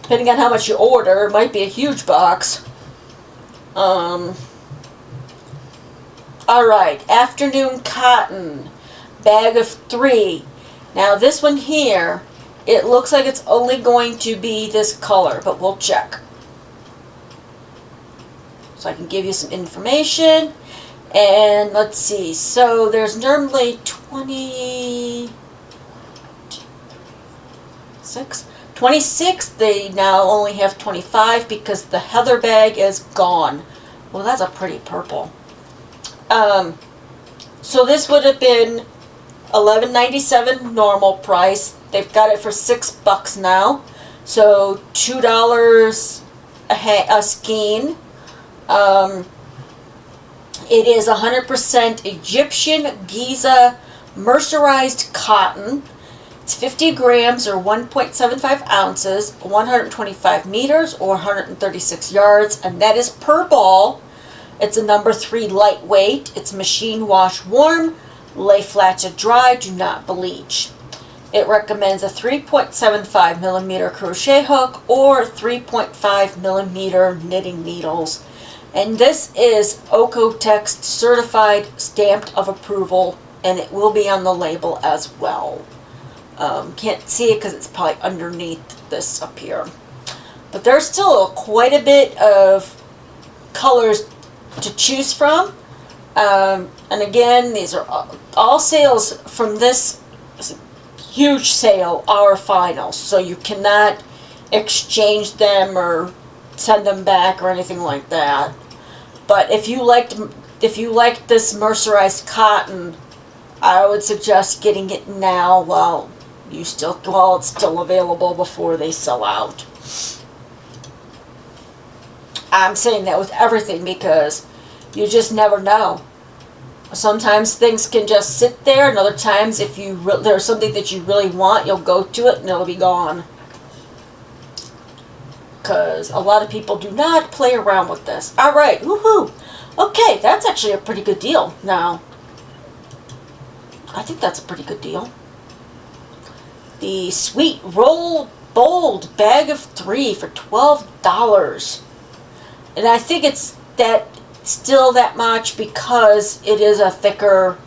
Depending on how much you order, it might be a huge box. Alright, Afternoon Cotton, bag of 3. Now this one here, it looks like it's only going to be this color, but we'll check. So I can give you some information. And let's see, so there's normally 26. They now only have 25 because the Heather bag is gone. Well, that's a pretty purple. So this would have been $11.97 normal price. They've got it for $6 now. So $2 a skein. It is 100% Egyptian Giza mercerized cotton. It's 50 grams or 1.75 ounces, 125 meters or 136 yards, and that is per ball. It's a number 3 lightweight. It's machine wash warm, lay flat to dry, do not bleach. It recommends a 3.75 millimeter crochet hook or 3.5 millimeter knitting needles. And this is Oeko-Tex certified, stamped of approval, and it will be on the label as well. Can't see it because it's probably underneath this up here. But there's still quite a bit of colors to choose from. And again, these are all sales from this huge sale are final, so you cannot exchange them or send them back or anything like that. But if you liked this mercerized cotton, I would suggest getting it now while it's still available before they sell out. I'm saying that with everything because you just never know. Sometimes things can just sit there, and other times if there's something that you really want, you'll go to it and it'll be gone. Because a lot of people do not play around with this. Alright, woohoo! Okay, that's actually a pretty good deal now. I think that's a pretty good deal. The Sweet Roll Bold bag of 3 for $12. And I think it's still that much because it is a thicker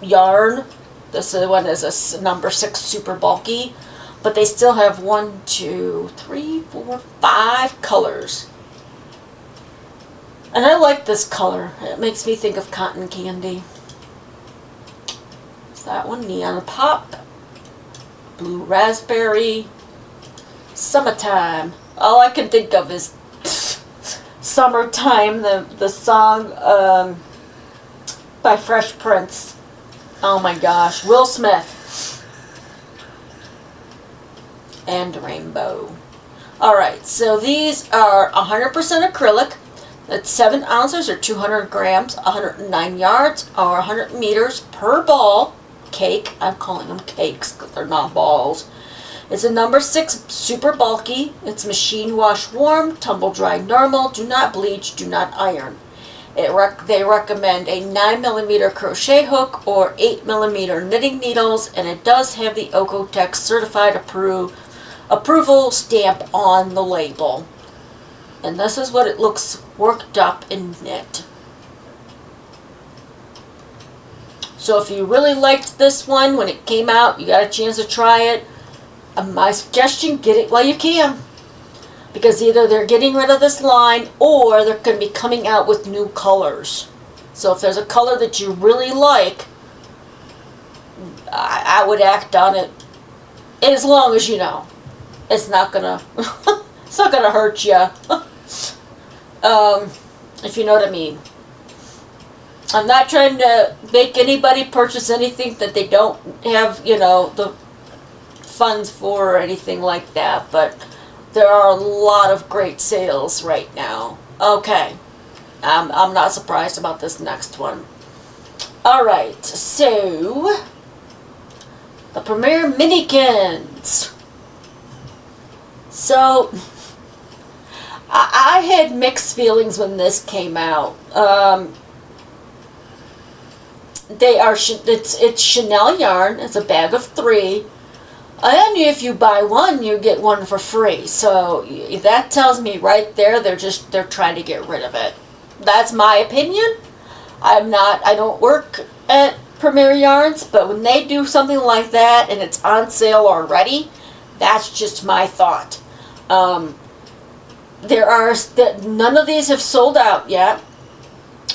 yarn. This one is a number 6 super bulky. But they still have 1, 2, 3, 4, 5 colors. And I like this color. It makes me think of cotton candy. It's that one, Neon Pop. Blue Raspberry. Summertime. All I can think of is Summertime, the song by Fresh Prince. Oh my gosh. Will Smith. And Rainbow. Alright, so these are 100% acrylic. That's 7 ounces or 200 grams, 109 yards or 100 meters per ball. Cake. I'm calling them cakes because they're not balls. It's a number 6 super bulky. It's machine wash warm, tumble dry normal, do not bleach, do not iron. They recommend a 9mm crochet hook or 8mm knitting needles, and it does have the Oeko-Tex certified approval stamp on the label. And this is what it looks worked up and knit. So if you really liked this one when it came out, you got a chance to try it, my suggestion, get it while you can. Because either they're getting rid of this line or they're going to be coming out with new colors. So if there's a color that you really like, I would act on it as long as you know. It's not gonna it's not gonna hurt you. If you know what I mean. I'm not trying to make anybody purchase anything that they don't have, the funds for or anything like that, but there are a lot of great sales right now. Okay. I'm not surprised about this next one. Alright, so the Premier Minikins. So, I had mixed feelings when this came out. It's Chanel yarn. It's a bag of 3. And if you buy one, you get one for free. So that tells me right there they're trying to get rid of it. That's my opinion. I don't work at Premier Yarns, but when they do something like that and it's on sale already, that's just my thought. None of these have sold out yet,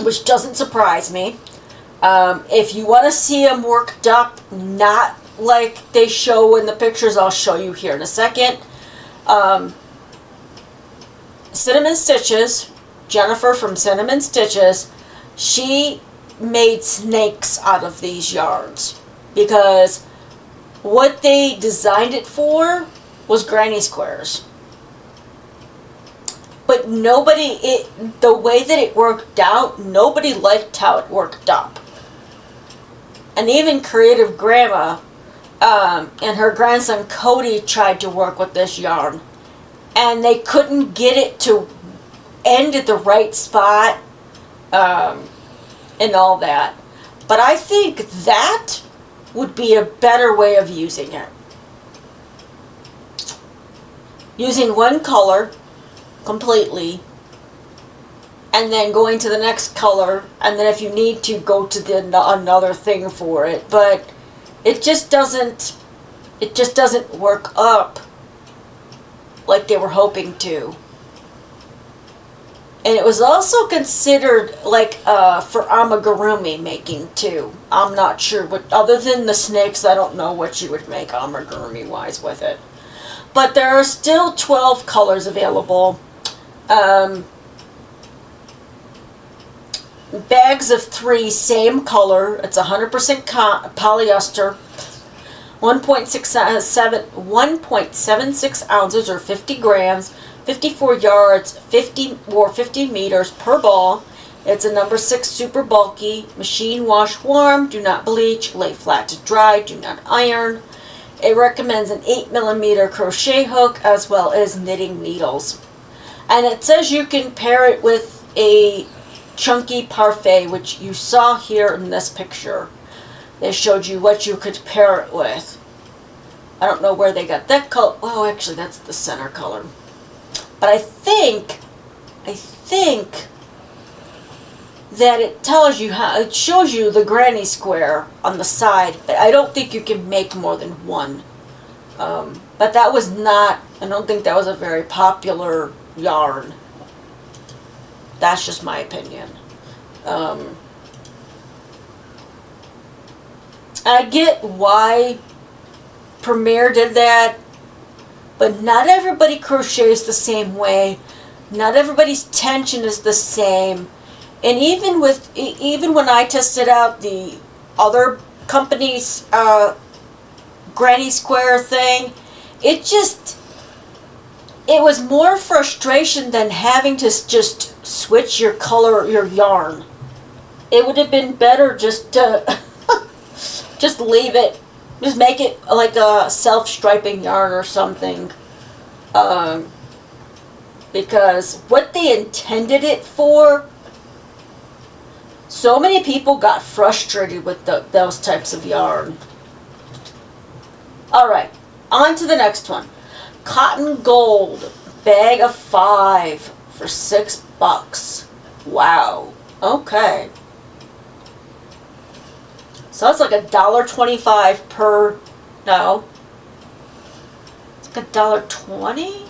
which doesn't surprise me. If you want to see them worked up, not like they show in the pictures I'll show you here in a second. Cinnamon Stitches, Jennifer from Cinnamon Stitches, she made snakes out of these yarns because what they designed it for was granny squares. But the way that it worked out, nobody liked how it worked up. And even Creative Grandma and her grandson Cody tried to work with this yarn. And they couldn't get it to end at the right spot and all that. But I think that would be a better way of using it. Using one color completely, and then going to the next color, and then if you need to, go to another thing for it. But it just doesn't work up like they were hoping to. And it was also considered like for amigurumi making too. I'm not sure what, other than the snakes, I don't know what you would make amigurumi wise with it. But there are still 12 colors available. Bags of 3, same color. It's 100% polyester. 1.76 ounces or 50 grams. 54 yards, 50 meters per ball. It's a number 6 super bulky. Machine wash warm. Do not bleach. Lay flat to dry. Do not iron. It recommends an 8mm crochet hook as well as knitting needles. And it says you can pair it with a chunky parfait, which you saw here in this picture. They showed you what you could pair it with. I don't know where they got that color. Oh, actually, that's the center color. But I think that it tells you how, it shows you the granny square on the side, but I don't think you can make more than one. But that was not, I don't think that was a very popular yarn. That's just my opinion. I get why Premier did that, but not everybody crochets the same way. Not everybody's tension is the same. And even when I tested out the other company's granny square thing, it was more frustration than having to just switch your color, your yarn. It would have been better just to just leave it, just make it like a self-striping yarn or something. Because what they intended it for, so many people got frustrated with those types of yarn. Alright, on to the next one. Cotton Gold, bag of 5 for $6. Wow. Okay. So that's like $1.25 per. No. It's like $1.20.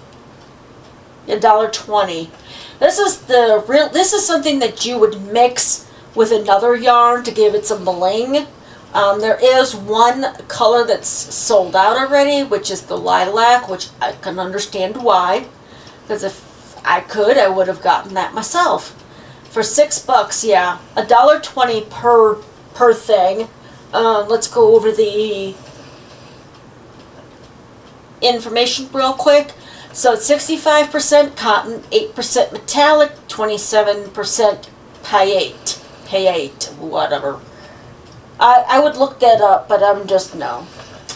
$1.20. This is something that you would mix with another yarn to give it some bling. There is one color that's sold out already, which is the lilac, which I can understand why. Because if I could, I would have gotten that myself. For $6, yeah. $1.20 per thing. Let's go over the information real quick. So it's 65% cotton, 8% metallic, 27% payate, whatever. I would look that up, but I'm just no.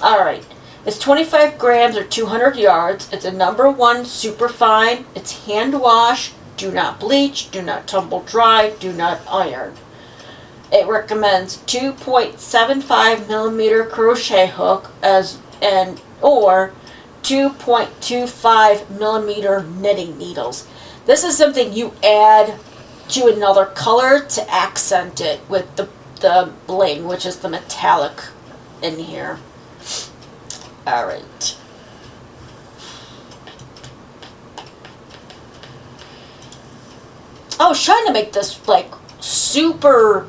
Alright. It's 25 grams or 200 yards. It's a number 1 super fine. It's hand wash. Do not bleach. Do not tumble dry. Do not iron. It recommends 2.75mm crochet hook or 2.25mm knitting needles. This is something you add to another color to accent it with the bling, which is the metallic in here. Alright. I was trying to make this like super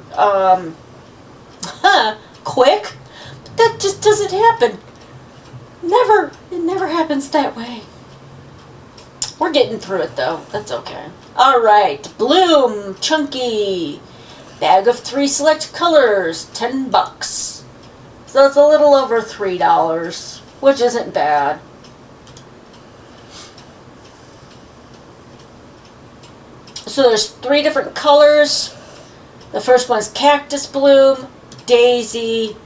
quick, but that just doesn't happen. It never happens that way. We're getting through it though. That's okay. Alright, Bloom Chunky. Bag of 3 select colors, $10. So it's a little over $3, which isn't bad. So there's 3 different colors. The first one's Cactus Bloom, Daisy,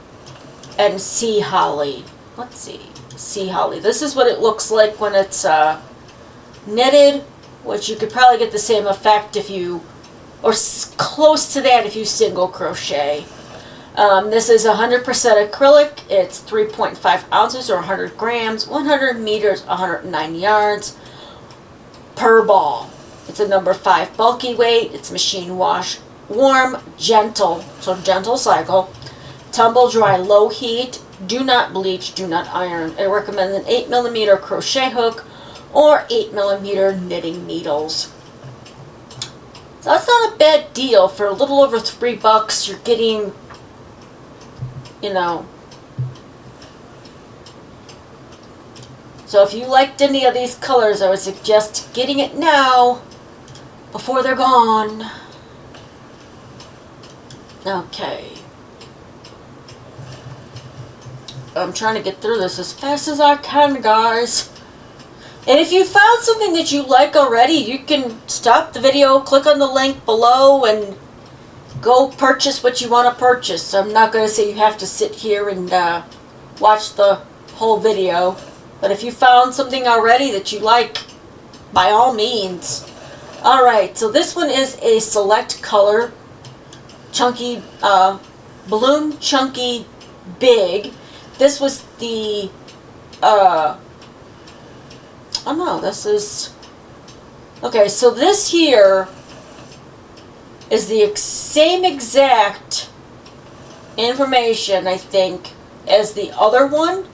and Sea Holly. Let's see. Sea Holly. This is what it looks like when it's knitted, which you could probably get the same effect if you, or close to that if you single crochet. This is 100% acrylic. It's 3.5 ounces or 100 grams, 100 meters, 109 yards per ball. It's a number 5 bulky weight. It's machine wash, warm, gentle, so gentle cycle, tumble dry, low heat. Do not bleach, do not iron. It recommends an 8mm crochet hook or 8mm knitting needles. So that's not a bad deal. For a little over $3, you're getting, you know. So if you liked any of these colors, I would suggest getting it now before they're gone. Okay. I'm trying to get through this as fast as I can, guys. And if you found something that you like already, you can stop the video, click on the link below, and go purchase what you want to purchase. I'm not going to say you have to sit here and watch the whole video. But if you found something already that you like, by all means. Alright, so this one is a select color. Chunky, Bloom Chunky Big. This was the, oh no, this is, okay, so this here is the same exact information, I think, as the other one.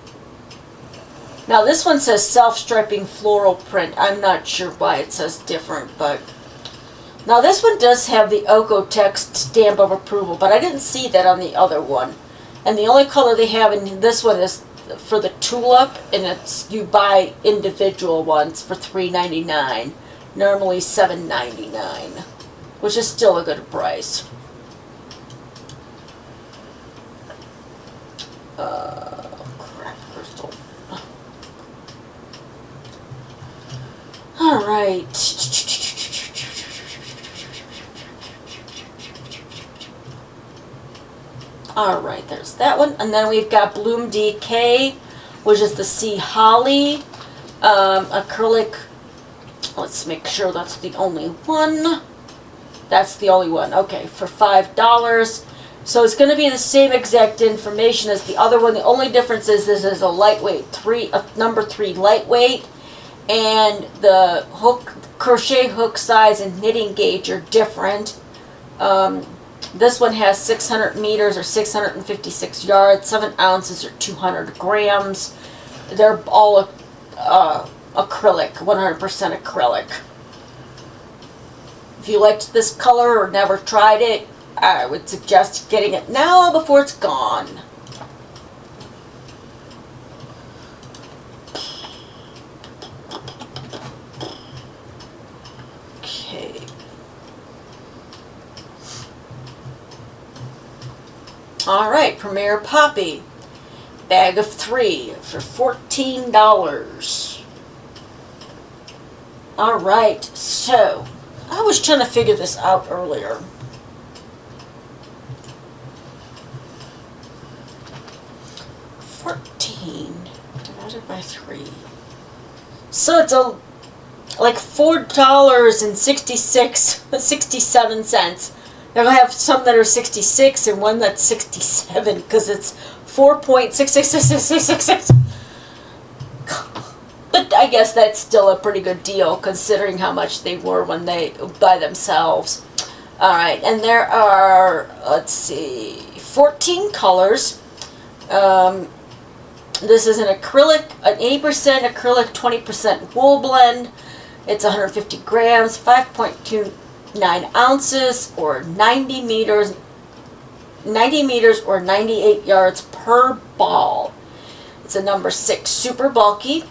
Now this one says self-striping floral print. I'm not sure why it says different, but now this one does have the OEKO-TEX stamp of approval, but I didn't see that on the other one. And the only color they have in this one is for the tulip, and it's you buy individual ones for $3.99, normally $7.99, which is still a good price. Crap, crystal. All right. Alright, there's that one. And then we've got Bloom DK, which is the Sea Holly acrylic. Let's make sure that's the only one. That's the only one. Okay, for $5. So it's going to be the same exact information as the other one. The only difference is this is a lightweight, number 3 lightweight. And the hook, crochet hook size and knitting gauge are different. This one has 600 meters or 656 yards, 7 ounces or 200 grams. They're all acrylic, 100% acrylic. If you liked this color or never tried it, I would suggest getting it now before it's gone. Okay. Alright, Premier Poppy. Bag of 3 for $14. Alright, so I was trying to figure this out earlier. 14 divided by 3. So it's like $4.67. They'll have some that are 66 and one that's 67 because it's 4.666666. But I guess that's still a pretty good deal considering how much they were when they by themselves. Alright, and there are, let's see, 14 colors. This is an acrylic, an 80% acrylic, 20% wool blend. It's 150 grams, 5.29 ounces, or 90 meters or 98 yards per ball. It's a number 6, super bulky.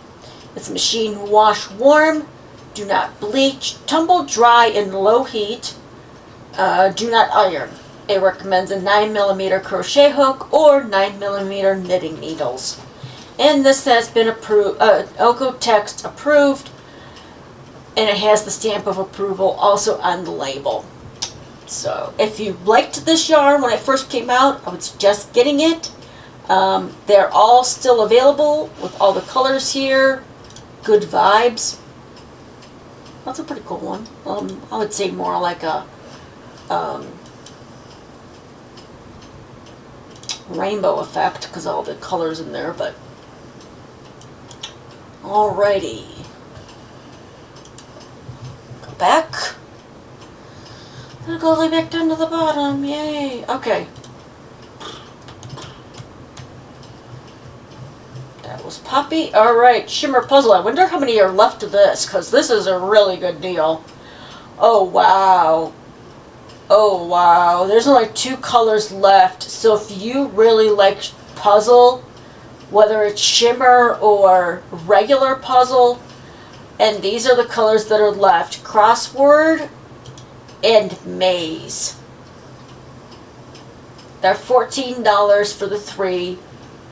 It's machine wash warm. Do not bleach. Tumble dry in low heat. Do not iron. It recommends a 9mm crochet hook or 9mm knitting needles. And this has been approved, OEKO-TEX approved, and it has the stamp of approval also on the label. So if you liked this yarn when it first came out, I would suggest getting it. They're all still available with all the colors here. Good vibes. That's a pretty cool one. I would say more like a rainbow effect because all the colors in there, but alrighty. Go back. I'll go lay back down to the bottom. Yay. Okay. That was Poppy. Alright, Shimmer Puzzle. I wonder how many are left of this because this is a really good deal. Oh, wow. Oh wow, there's only 2 colors left. So if you really like puzzle, whether it's shimmer or regular puzzle, and these are the colors that are left: crossword and maze. They're $14 for the 3,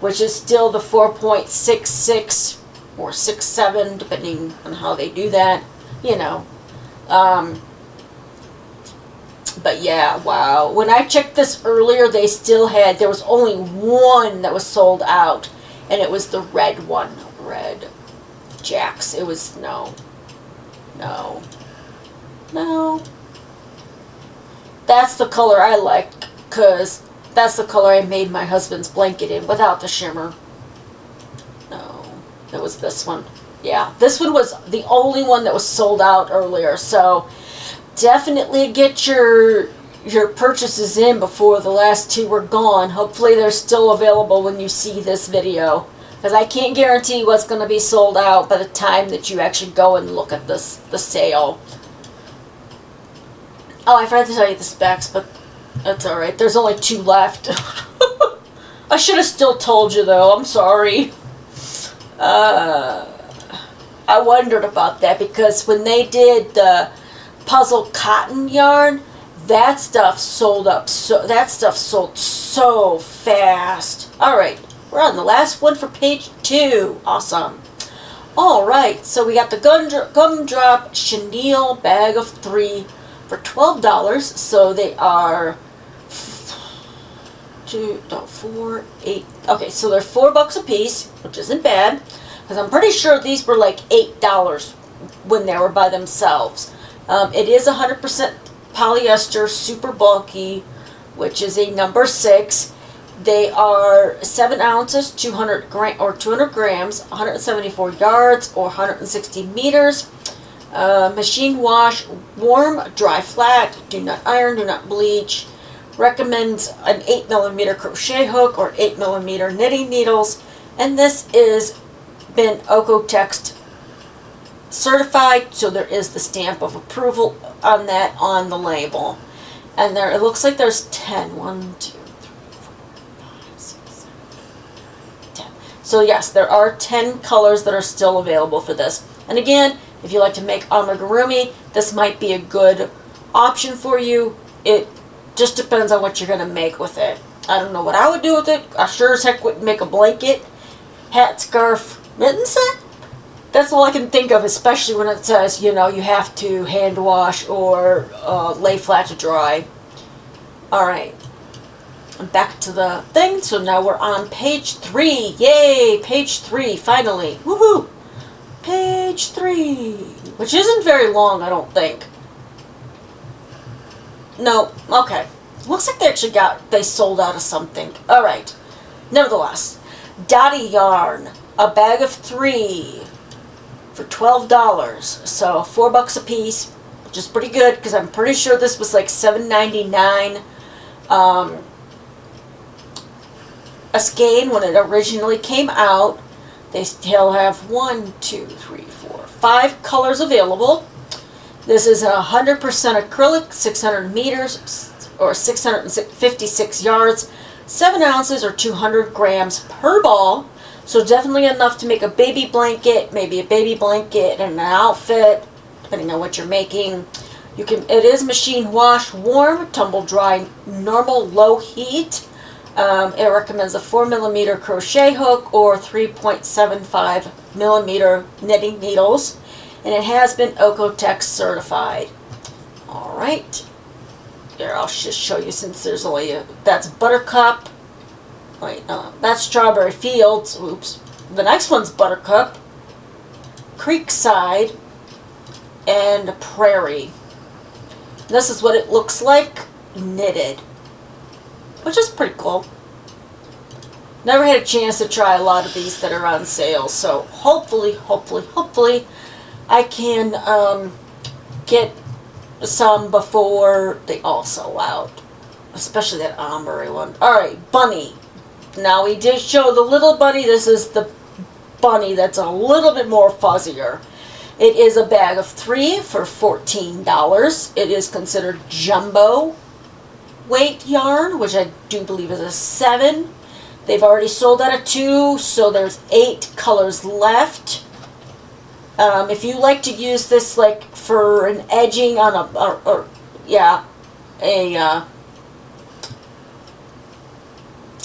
which is still the 4.66 or 6.7, depending on how they do that, you know. But yeah, wow. When I checked this earlier, they still had, there was only 1 that was sold out, and it was the red one. Red Jacks. It was, no. That's the color I like, because that's the color I made my husband's blanket in, without the shimmer. No, it was this one. Yeah, this one was the only one that was sold out earlier, so definitely get your purchases in before the last 2 were gone. Hopefully they're still available when you see this video, because I can't guarantee what's going to be sold out by the time that you actually go and look at the sale. Oh, I forgot to tell you the specs, but that's alright. There's only 2 left. I should have still told you, though. I'm sorry. I wondered about that, because when they did the puzzle cotton yarn, that stuff sold so fast. Alright, we're on the last one for page 2. Awesome. Alright, so we got the Gumdrop Chenille bag of 3 for $12. So they are 4, 8. Okay, so they're $4 a piece, which isn't bad, because I'm pretty sure these were like $8 when they were by themselves. It is 100% polyester, super bulky, which is a number 6. They are 7 ounces, 200 grams, 174 yards, or 160 meters. Machine wash, warm, dry flat, do not iron, do not bleach. Recommends an 8mm crochet hook or 8mm knitting needles. And this is been Oeko-Tex certified, so there is the stamp of approval on that on the label. And there, it looks like there's 10. 1, 2, 3, 4, 5, 6, 7, 10. So yes, there are 10 colors that are still available for this. And again, if you like to make amigurumi, this might be a good option for you. It just depends on what you're going to make with it. I don't know what I would do with it. I sure as heck wouldn't make a blanket, hat, scarf, mitten set. That's all I can think of, especially when it says, you know, you have to hand wash or lay flat to dry. Alright. Back to the thing. So now we're on page 3. Yay! Page 3, finally. Woohoo! Page 3. Which isn't very long, I don't think. No. Okay. Looks like they sold out of something. Alright. Nevertheless. Dottie yarn. A bag of 3. For $12, so $4 a piece, which is pretty good, because I'm pretty sure this was like $7.99 a skein when it originally came out. They still have 5 colors available. This is 100% acrylic, 600 meters or 656 yards, 7 ounces or 200 grams per ball. So definitely enough to make a baby blanket, maybe a baby blanket and an outfit, depending on what you're making. It is machine wash, warm, tumble dry, normal, low heat. It recommends a 4mm crochet hook or 3.75mm knitting needles. And it has been Oeko-Tex certified. Alright. Here, I'll just show you, since there's only that's Buttercup. Wait, no, that's Strawberry Fields. Oops. The next one's Buttercup, Creekside, and Prairie. This is what it looks like knitted, which is pretty cool. Never had a chance to try a lot of these that are on sale, so hopefully I can get some before they all sell out, especially that ombre one. Alright, bunny. Now we did show the little bunny. This is the bunny that's a little bit more fuzzier. It is a bag of 3 for $14. It is considered jumbo, lightweight yarn, which I do believe is a 7. They've already sold out of 2, so there's 8 colors left. If you like to use this like for an edging on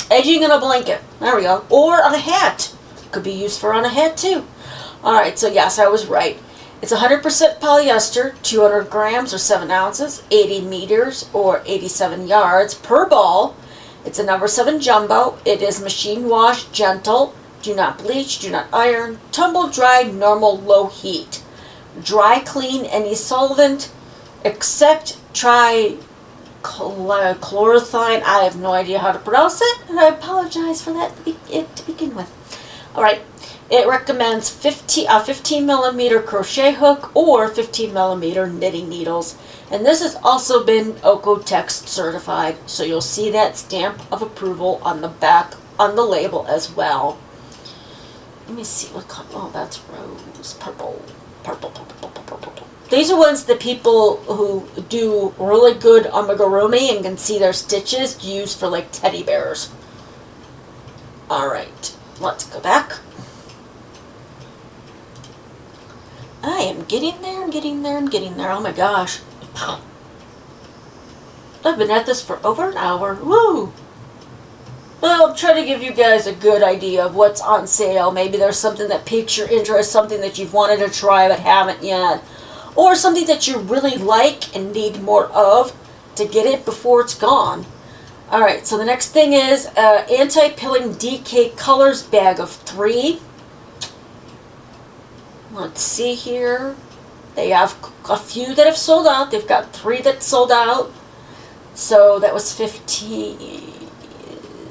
edging on a blanket, there we go, or on a hat, could be used for on a hat too. Alright, so yes, I was right. It's 100% polyester, 200 grams or 7 ounces, 80 meters or 87 yards per ball. It's a number 7 jumbo. It is machine wash, gentle, do not bleach, do not iron, tumble dry, normal, low heat. Dry clean any solvent except trichloroethylene. I have no idea how to pronounce it, and I apologize for that to begin with. Alright, it recommends 15 millimeter crochet hook or 15 millimeter knitting needles. And this has also been Oeko-Tex certified, so you'll see that stamp of approval on the back on the label as well. Let me see what color. Oh, that's rose, purple. These are ones that people who do really good amigurumi and can see their stitches use for like teddy bears. Alright, let's go back. I am getting there, I'm getting there. Oh my gosh. I've been at this for over an hour. Woo! Well, I'm trying to give you guys a good idea of what's on sale. Maybe there's something that piques your interest, something that you've wanted to try but haven't yet. Or something that you really like and need more of to get it before it's gone. Alright, so the next thing is Anti-Pilling DK Colors bag of 3. Let's see here. They have a few that have sold out. They've got 3 that sold out. So that was 15.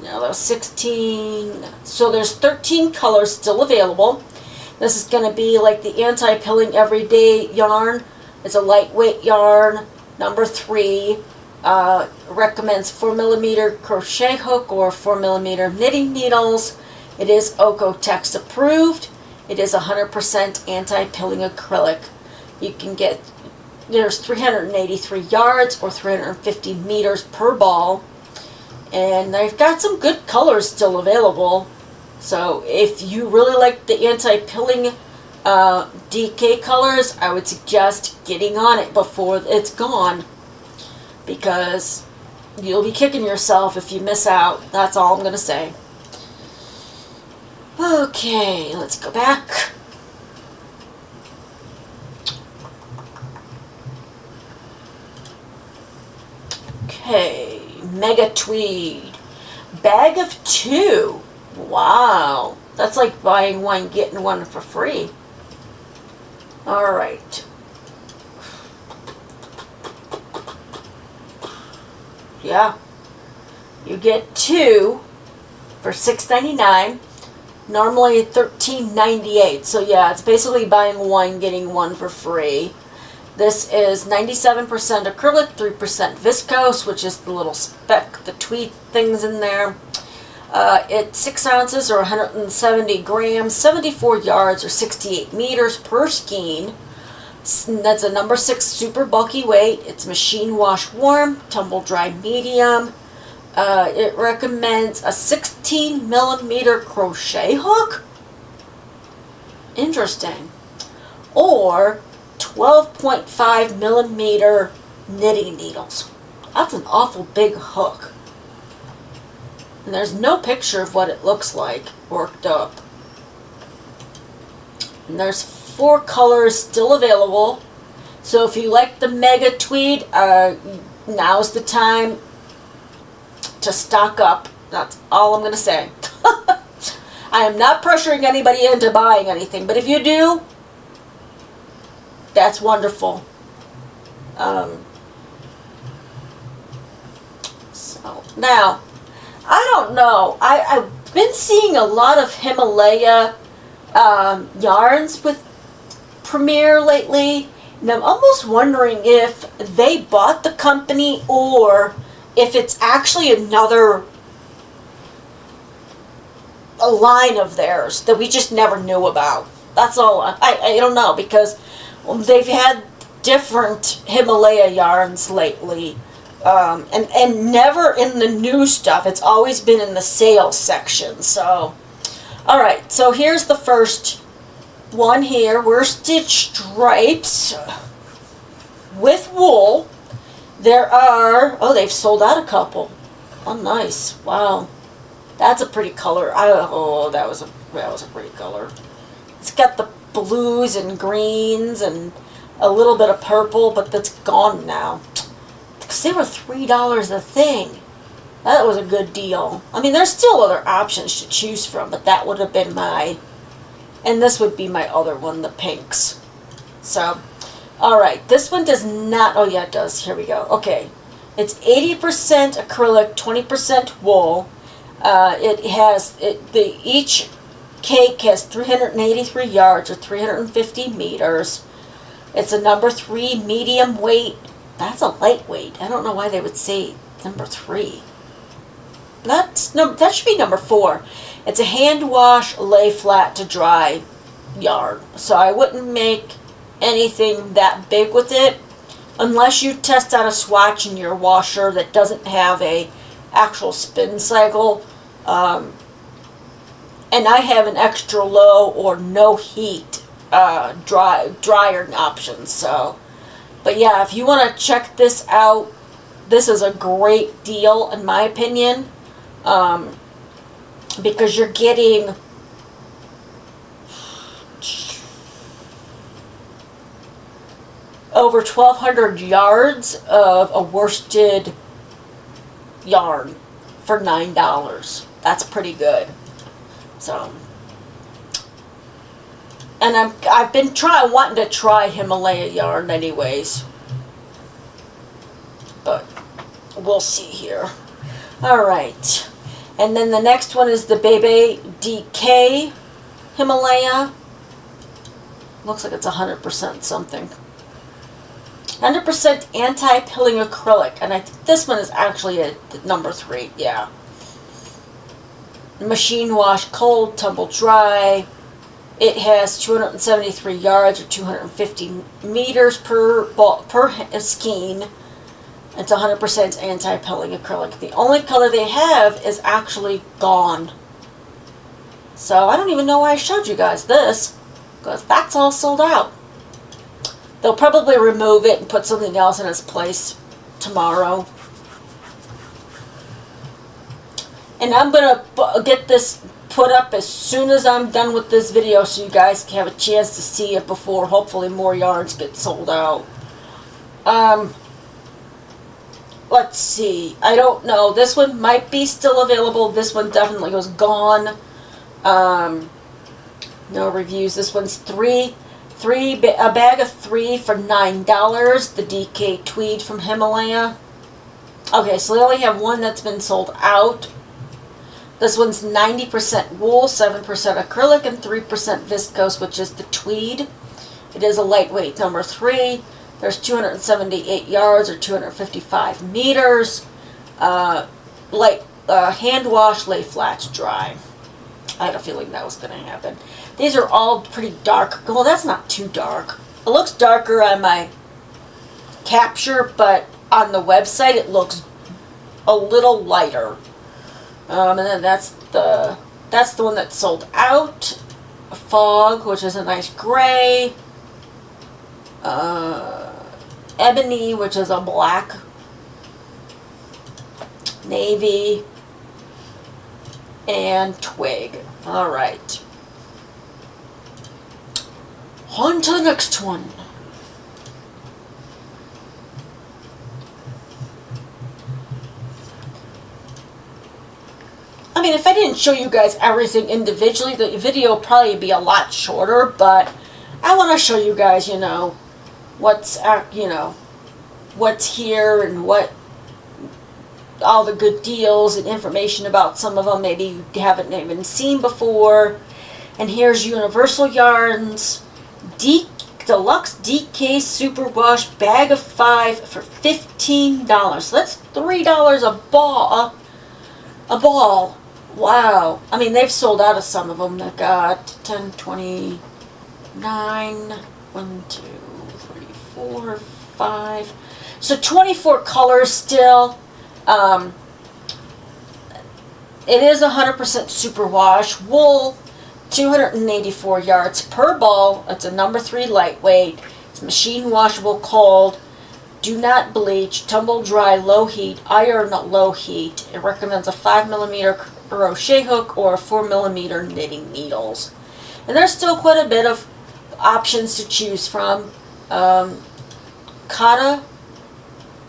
No, that was 16. So there's 13 colors still available. This is going to be like the Anti-Pilling Everyday yarn. It's a lightweight yarn, number 3. Recommends 4 millimeter crochet hook or 4 millimeter knitting needles. It is Oeko-Tex approved. It is 100% anti-pilling acrylic. You can get, there's 383 yards or 350 meters per ball. And they've got some good colors still available. So if you really like the anti-pilling DK colors, I would suggest getting on it before it's gone. Because you'll be kicking yourself if you miss out. That's all I'm going to say. Okay, let's go back. Okay, Mega Tweed. Bag of 2. Wow. That's like buying one, getting one for free. Alright. Yeah. You get 2 for $6.99. Normally $13.98. So yeah, it's basically buying one, getting one for free. This is 97% acrylic, 3% viscose, which is the little speck, the tweed things in there. It's 6 ounces or 170 grams, 74 yards or 68 meters per skein. That's a number 6 super bulky weight. It's machine wash warm, tumble dry medium. It recommends a 16 millimeter crochet hook. Interesting. Or 12.5 millimeter knitting needles. That's an awful big hook. And there's no picture of what it looks like worked up. And there's 4 colors still available. So if you like the Mega Tweed, now's the time to stock up. That's all I'm going to say. I am not pressuring anybody into buying anything, but if you do, that's wonderful. So now, I don't know. I've been seeing a lot of Himalaya yarns with Premier lately, and I'm almost wondering if they bought the company or if it's actually another a line of theirs that we just never knew about. That's all. I don't know, because they've had different Himalaya yarns lately. And never in the new stuff. It's always been in the sales section. So, all right. So here's the first one here. Worsted stripes with wool. There are, oh, they've sold out a couple. Oh, nice. Wow. That's a pretty color. Oh, that was a pretty color. It's got the blues and greens and a little bit of purple, but that's gone now. Because they were $3 a thing. That was a good deal. I mean, there's still other options to choose from, but that would have been my, and this would be my other one, the pinks. So, alright, this one does not, oh yeah, it does. Here we go. Okay. It's 80% acrylic, 20% wool. Each cake has 383 yards or 350 meters. It's a number 3 medium weight. That's a lightweight. I don't know why they would say number 3. That should be number 4. It's a hand wash, lay flat to dry yarn. So I wouldn't make anything that big with it unless you test out a swatch in your washer that doesn't have a actual spin cycle. And I have an extra low or no heat dryer option. So. But yeah, if you want to check this out, this is a great deal in my opinion, because you're getting over 1,200 yards of a worsted yarn for $9. That's pretty good. So. And I've been wanting to try Himalaya yarn anyways. But we'll see here. Alright. And then the next one is the Bebe DK Himalaya. Looks like it's 100% something. 100% anti-pilling acrylic. And I think this one is actually a number 3. Yeah. Machine wash, cold, tumble dry. It has 273 yards or 250 meters per skein. It's 100% anti-pilling acrylic. The only color they have is actually gone. So I don't even know why I showed you guys this, because that's all sold out. They'll probably remove it and put something else in its place tomorrow. And I'm going to get this put up as soon as I'm done with this video so you guys can have a chance to see it before hopefully more yarns get sold out. Let's see. I don't know. This one might be still available. This one definitely was gone. No reviews. This one's a bag of 3 for $9. The DK Tweed from Himalaya. Okay, so they only have one that's been sold out. This one's 90% wool, 7% acrylic, and 3% viscose, which is the tweed. It is a lightweight number 3. There's 278 yards or 255 meters. Hand wash, lay flat to dry. I had a feeling that was going to happen. These are all pretty dark. Well, that's not too dark. It looks darker on my capture, but on the website it looks a little lighter. And then that's the one that sold out. Fog, which is a nice gray. Ebony, which is a black. Navy. And twig. Alright. On to the next one. I mean, if I didn't show you guys everything individually, the video would probably be a lot shorter, but I want to show you guys, what's here and what all the good deals and information about some of them maybe you haven't even seen before. And here's Universal Yarns Deluxe DK Superwash bag of 5 for $15. So that's $3 a ball. A ball. Wow. I mean, they've sold out of some of them. They've got 10, 20, 9, 1, 2, 3, 4, 5. So 24 colors still. It is 100% superwash wool, 284 yards per ball. It's a number 3 lightweight. It's machine washable, cold. Do not bleach, tumble dry, low heat, iron low heat. It recommends a 5mm crochet hook or 4mm knitting needles. And there's still quite a bit of options to choose from. Kata.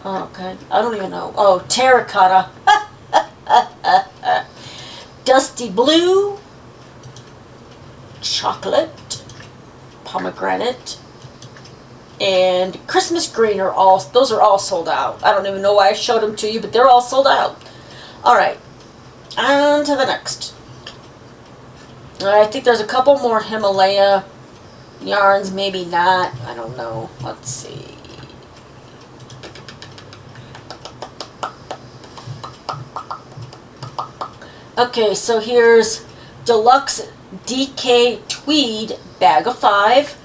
Oh, okay, I don't even know. Oh, terracotta. Dusty blue. Chocolate. Pomegranate. And Christmas green those are all sold out. I don't even know why I showed them to you, but they're all sold out. Alright, on to the next. I think there's a couple more Himalaya yarns, maybe not. I don't know. Let's see. Okay, so here's Deluxe DK Tweed Bag of 5.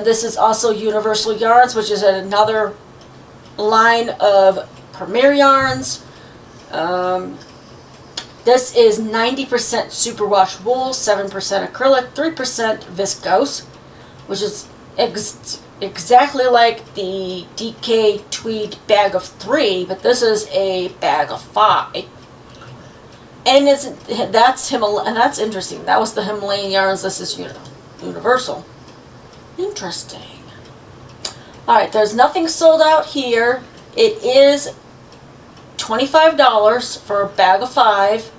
This is also Universal Yarns, which is another line of Premier yarns. This is 90% superwash wool, 7% acrylic, 3% viscose, which is exactly like the DK Tweed Bag of 3, but this is a bag of 5. And that's interesting. That was the Himalayan yarns. This is Universal. Interesting. Alright, there's nothing sold out here. It is $25 for a bag of 5.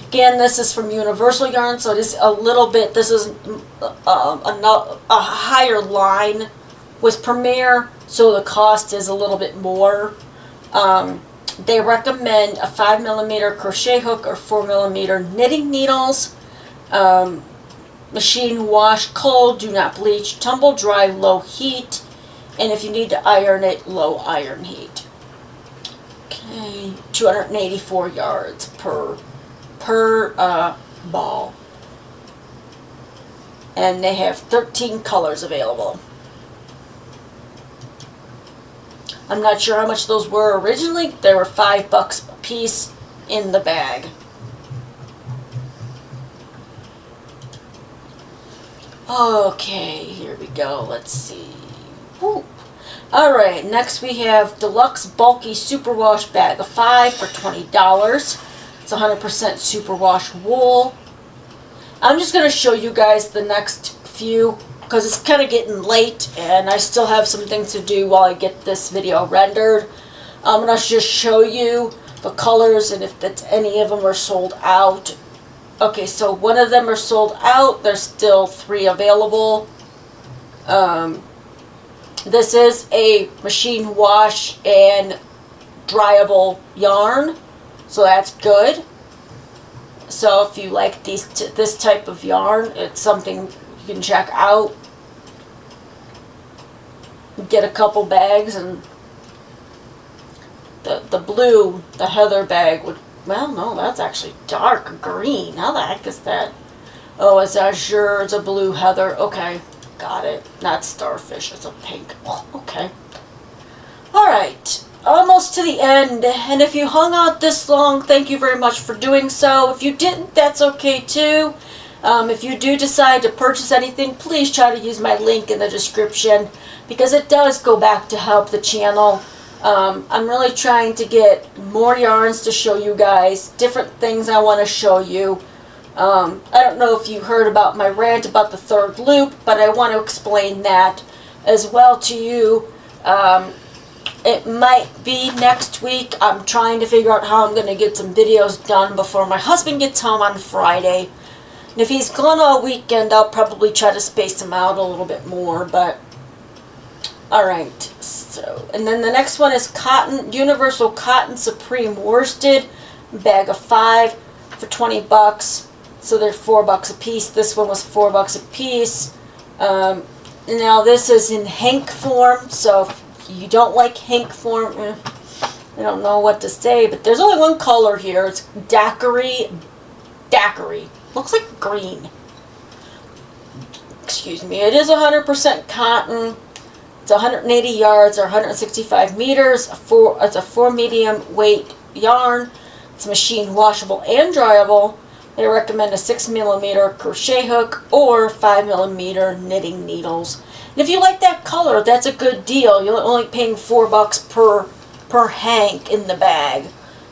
Again, this is from Universal Yarn, so it is a little bit, this is a higher line with Premier, so the cost is a little bit more. They recommend a 5mm crochet hook or 4mm knitting needles. Machine wash cold, do not bleach, tumble dry, low heat, and if you need to iron it, low iron heat. Okay, 284 yards per ball. And they have 13 colors available. I'm not sure how much those were originally. They were $5 a piece in the bag. Okay, here we go. Let's see. Alright, next we have Deluxe Bulky Superwash Bag of 5 for $20. It's 100% superwash wool. I'm just going to show you guys the next few because it's kind of getting late and I still have some things to do while I get this video rendered. I'm going to just show you the colors and if any of them are sold out. Okay, so one of them are sold out. There's still 3 available. This is a machine wash and dryable yarn, so that's good. So if you like this type of yarn, it's something you can check out. Get a couple bags, and the blue, the heather bag would, well, no, that's actually dark green. How the heck is that? Oh, it's azure, it's a blue heather. Okay, got it. Not starfish, it's a pink. Oh, okay. Alright, almost to the end. And if you hung out this long, thank you very much for doing so. If you didn't, that's okay too. If you do decide to purchase anything, please try to use my link in the description because it does go back to help the channel. I'm really trying to get more yarns to show you guys, different things I want to show you. I don't know if you heard about my rant about the third loop, but I want to explain that as well to you. It might be next week. I'm trying to figure out how I'm going to get some videos done before my husband gets home on Friday. And if he's gone all weekend, I'll probably try to space him out a little bit more, but alright, so, and then the next one is Universal Cotton Supreme Worsted, bag of 5 for $20. So they're $4 a piece. This one was $4 a piece. Now this is in hank form, so if you don't like hank form, I don't know what to say, but there's only one color here. It's daiquiri. Looks like green. Excuse me. It is 100% cotton. It's 180 yards or 165 meters. It's a 4 medium weight yarn. It's machine washable and dryable. They recommend a 6 millimeter crochet hook or 5 millimeter knitting needles. And if you like that color, that's a good deal. You're only paying $4 per hank in the bag.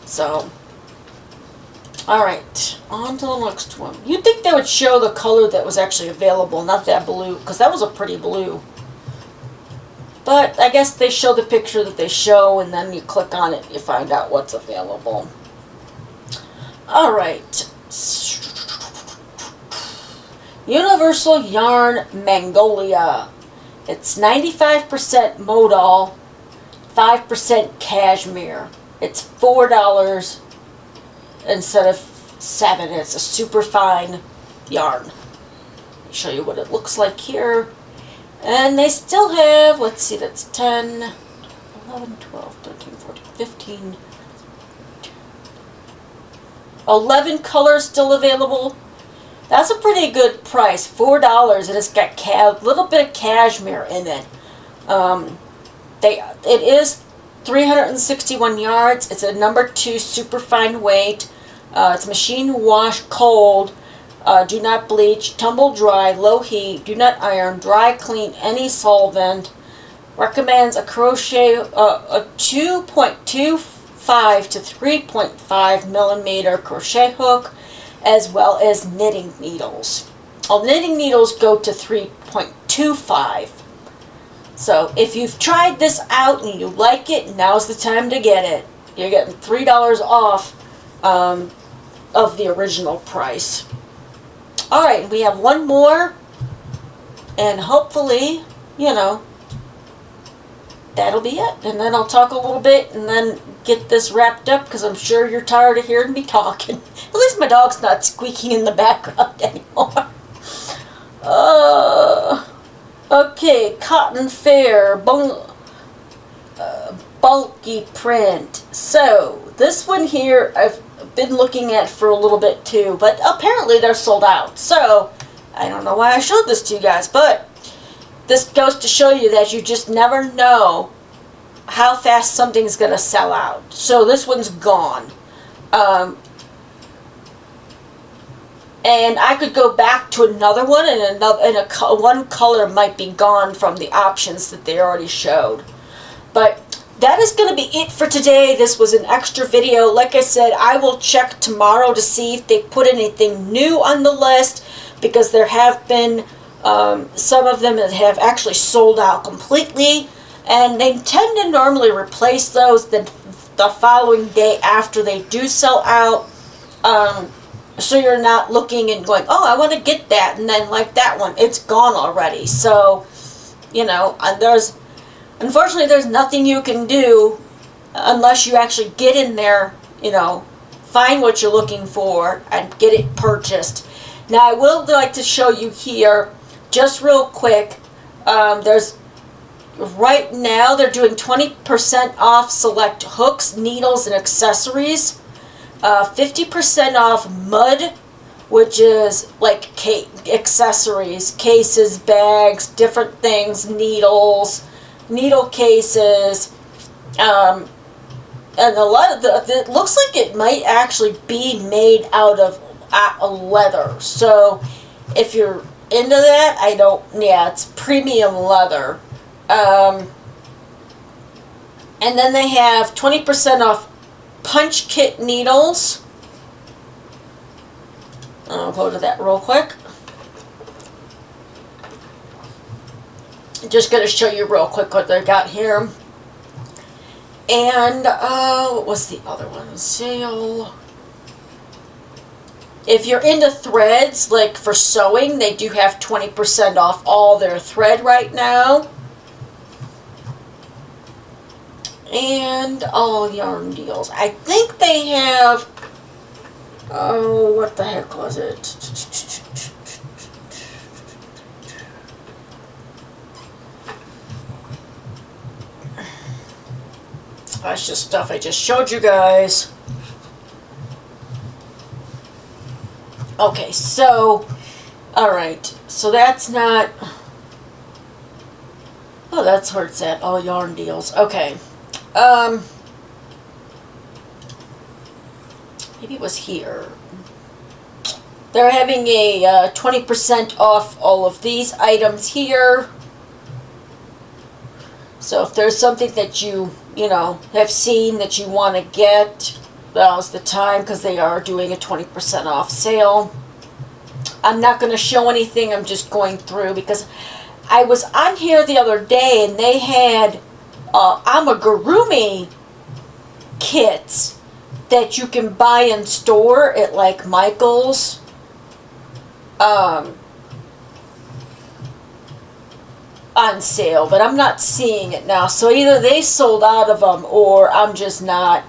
So, alright, on to the next one. You'd think they would show the color that was actually available, not that blue, because that was a pretty blue. But I guess they show the picture that they show, and then you click on it and you find out what's available. Alright. Universal Yarn Magnolia. It's 95% modal, 5% cashmere. It's $4 instead of $7. It's a super fine yarn. Let me show you what it looks like here. And they still have, let's see, that's 10, 11, 12, 13, 14, 15, 11 colors still available. That's a pretty good price, $4, and it's got a little bit of cashmere in it. It is 361 yards. It's a number 2 super fine weight. It's machine wash cold. Do not bleach, tumble dry, low heat, do not iron, dry clean any solvent. Recommends a crochet, a 2.25 to 3.5 millimeter crochet hook, as well as knitting needles. All knitting needles go to 3.25. So if you've tried this out and you like it, now's the time to get it. You're getting $3 off of the original price. Alright, we have one more, and hopefully, you know, that'll be it. And then I'll talk a little bit and then get this wrapped up, because I'm sure you're tired of hearing me talking. At least my dog's not squeaking in the background anymore. Okay, Cotton Fair, bulky print. So, this one here, I've been looking at for a little bit too, but apparently they're sold out. So, I don't know why I showed this to you guys, but this goes to show you that you just never know how fast something's going to sell out. So this one's gone. And I could go back to another one, and one color might be gone from the options that they already showed. But that is going to be it for today. This was an extra video. Like I said, I will check tomorrow to see if they put anything new on the list, because there have been some of them that have actually sold out completely, and they tend to normally replace those the following day after they do sell out. So you're not looking and going, oh, I want to get that, and then like that one, it's gone already. So, you know, unfortunately, there's nothing you can do unless you actually get in there, you know, find what you're looking for and get it purchased. Now, I will like to show you here, just real quick, right now they're doing 20% off select hooks, needles, and accessories. 50% off mud, which is like accessories, cases, bags, different things, needles, needle cases, and a lot of it looks like it might actually be made out of leather. So if you're into that, it's premium leather. And then they have 20% off punch kit needles. I'll go to that real quick. Just going to show you real quick what they got here. And what was the other one? Sale. If you're into threads, like for sewing, they do have 20% off all their thread right now. And all yarn deals. I think they have, oh, what the heck was it? That's just stuff I just showed you guys. Okay, so, alright, so that's not, oh, Oh, that's where it's at. All yarn deals. Okay. Maybe it was here. They're having a 20% off all of these items here. So if there's something that you have seen that you want to get, now's the time, because they are doing a 20% off sale. I'm not going to show anything. I'm just going through because I was on here the other day and they had amigurumi kits that you can buy in store at like Michael's. On sale, but I'm not seeing it now. So either they sold out of them or I'm just not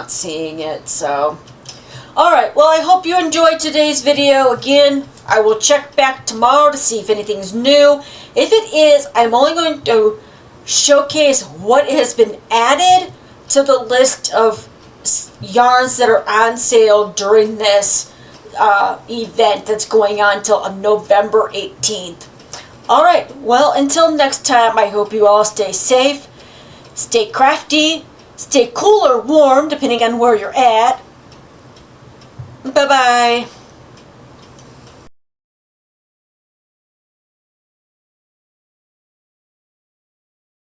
seeing it. So alright, well, I hope you enjoyed today's video. Again, I will check back tomorrow to see if anything's new. If it is, I'm only going to showcase what has been added to the list of yarns that are on sale during this event that's going on till November 18th. Alright, well, until next time, I hope you all stay safe, stay crafty, stay cool or warm, depending on where you're at. Bye-bye.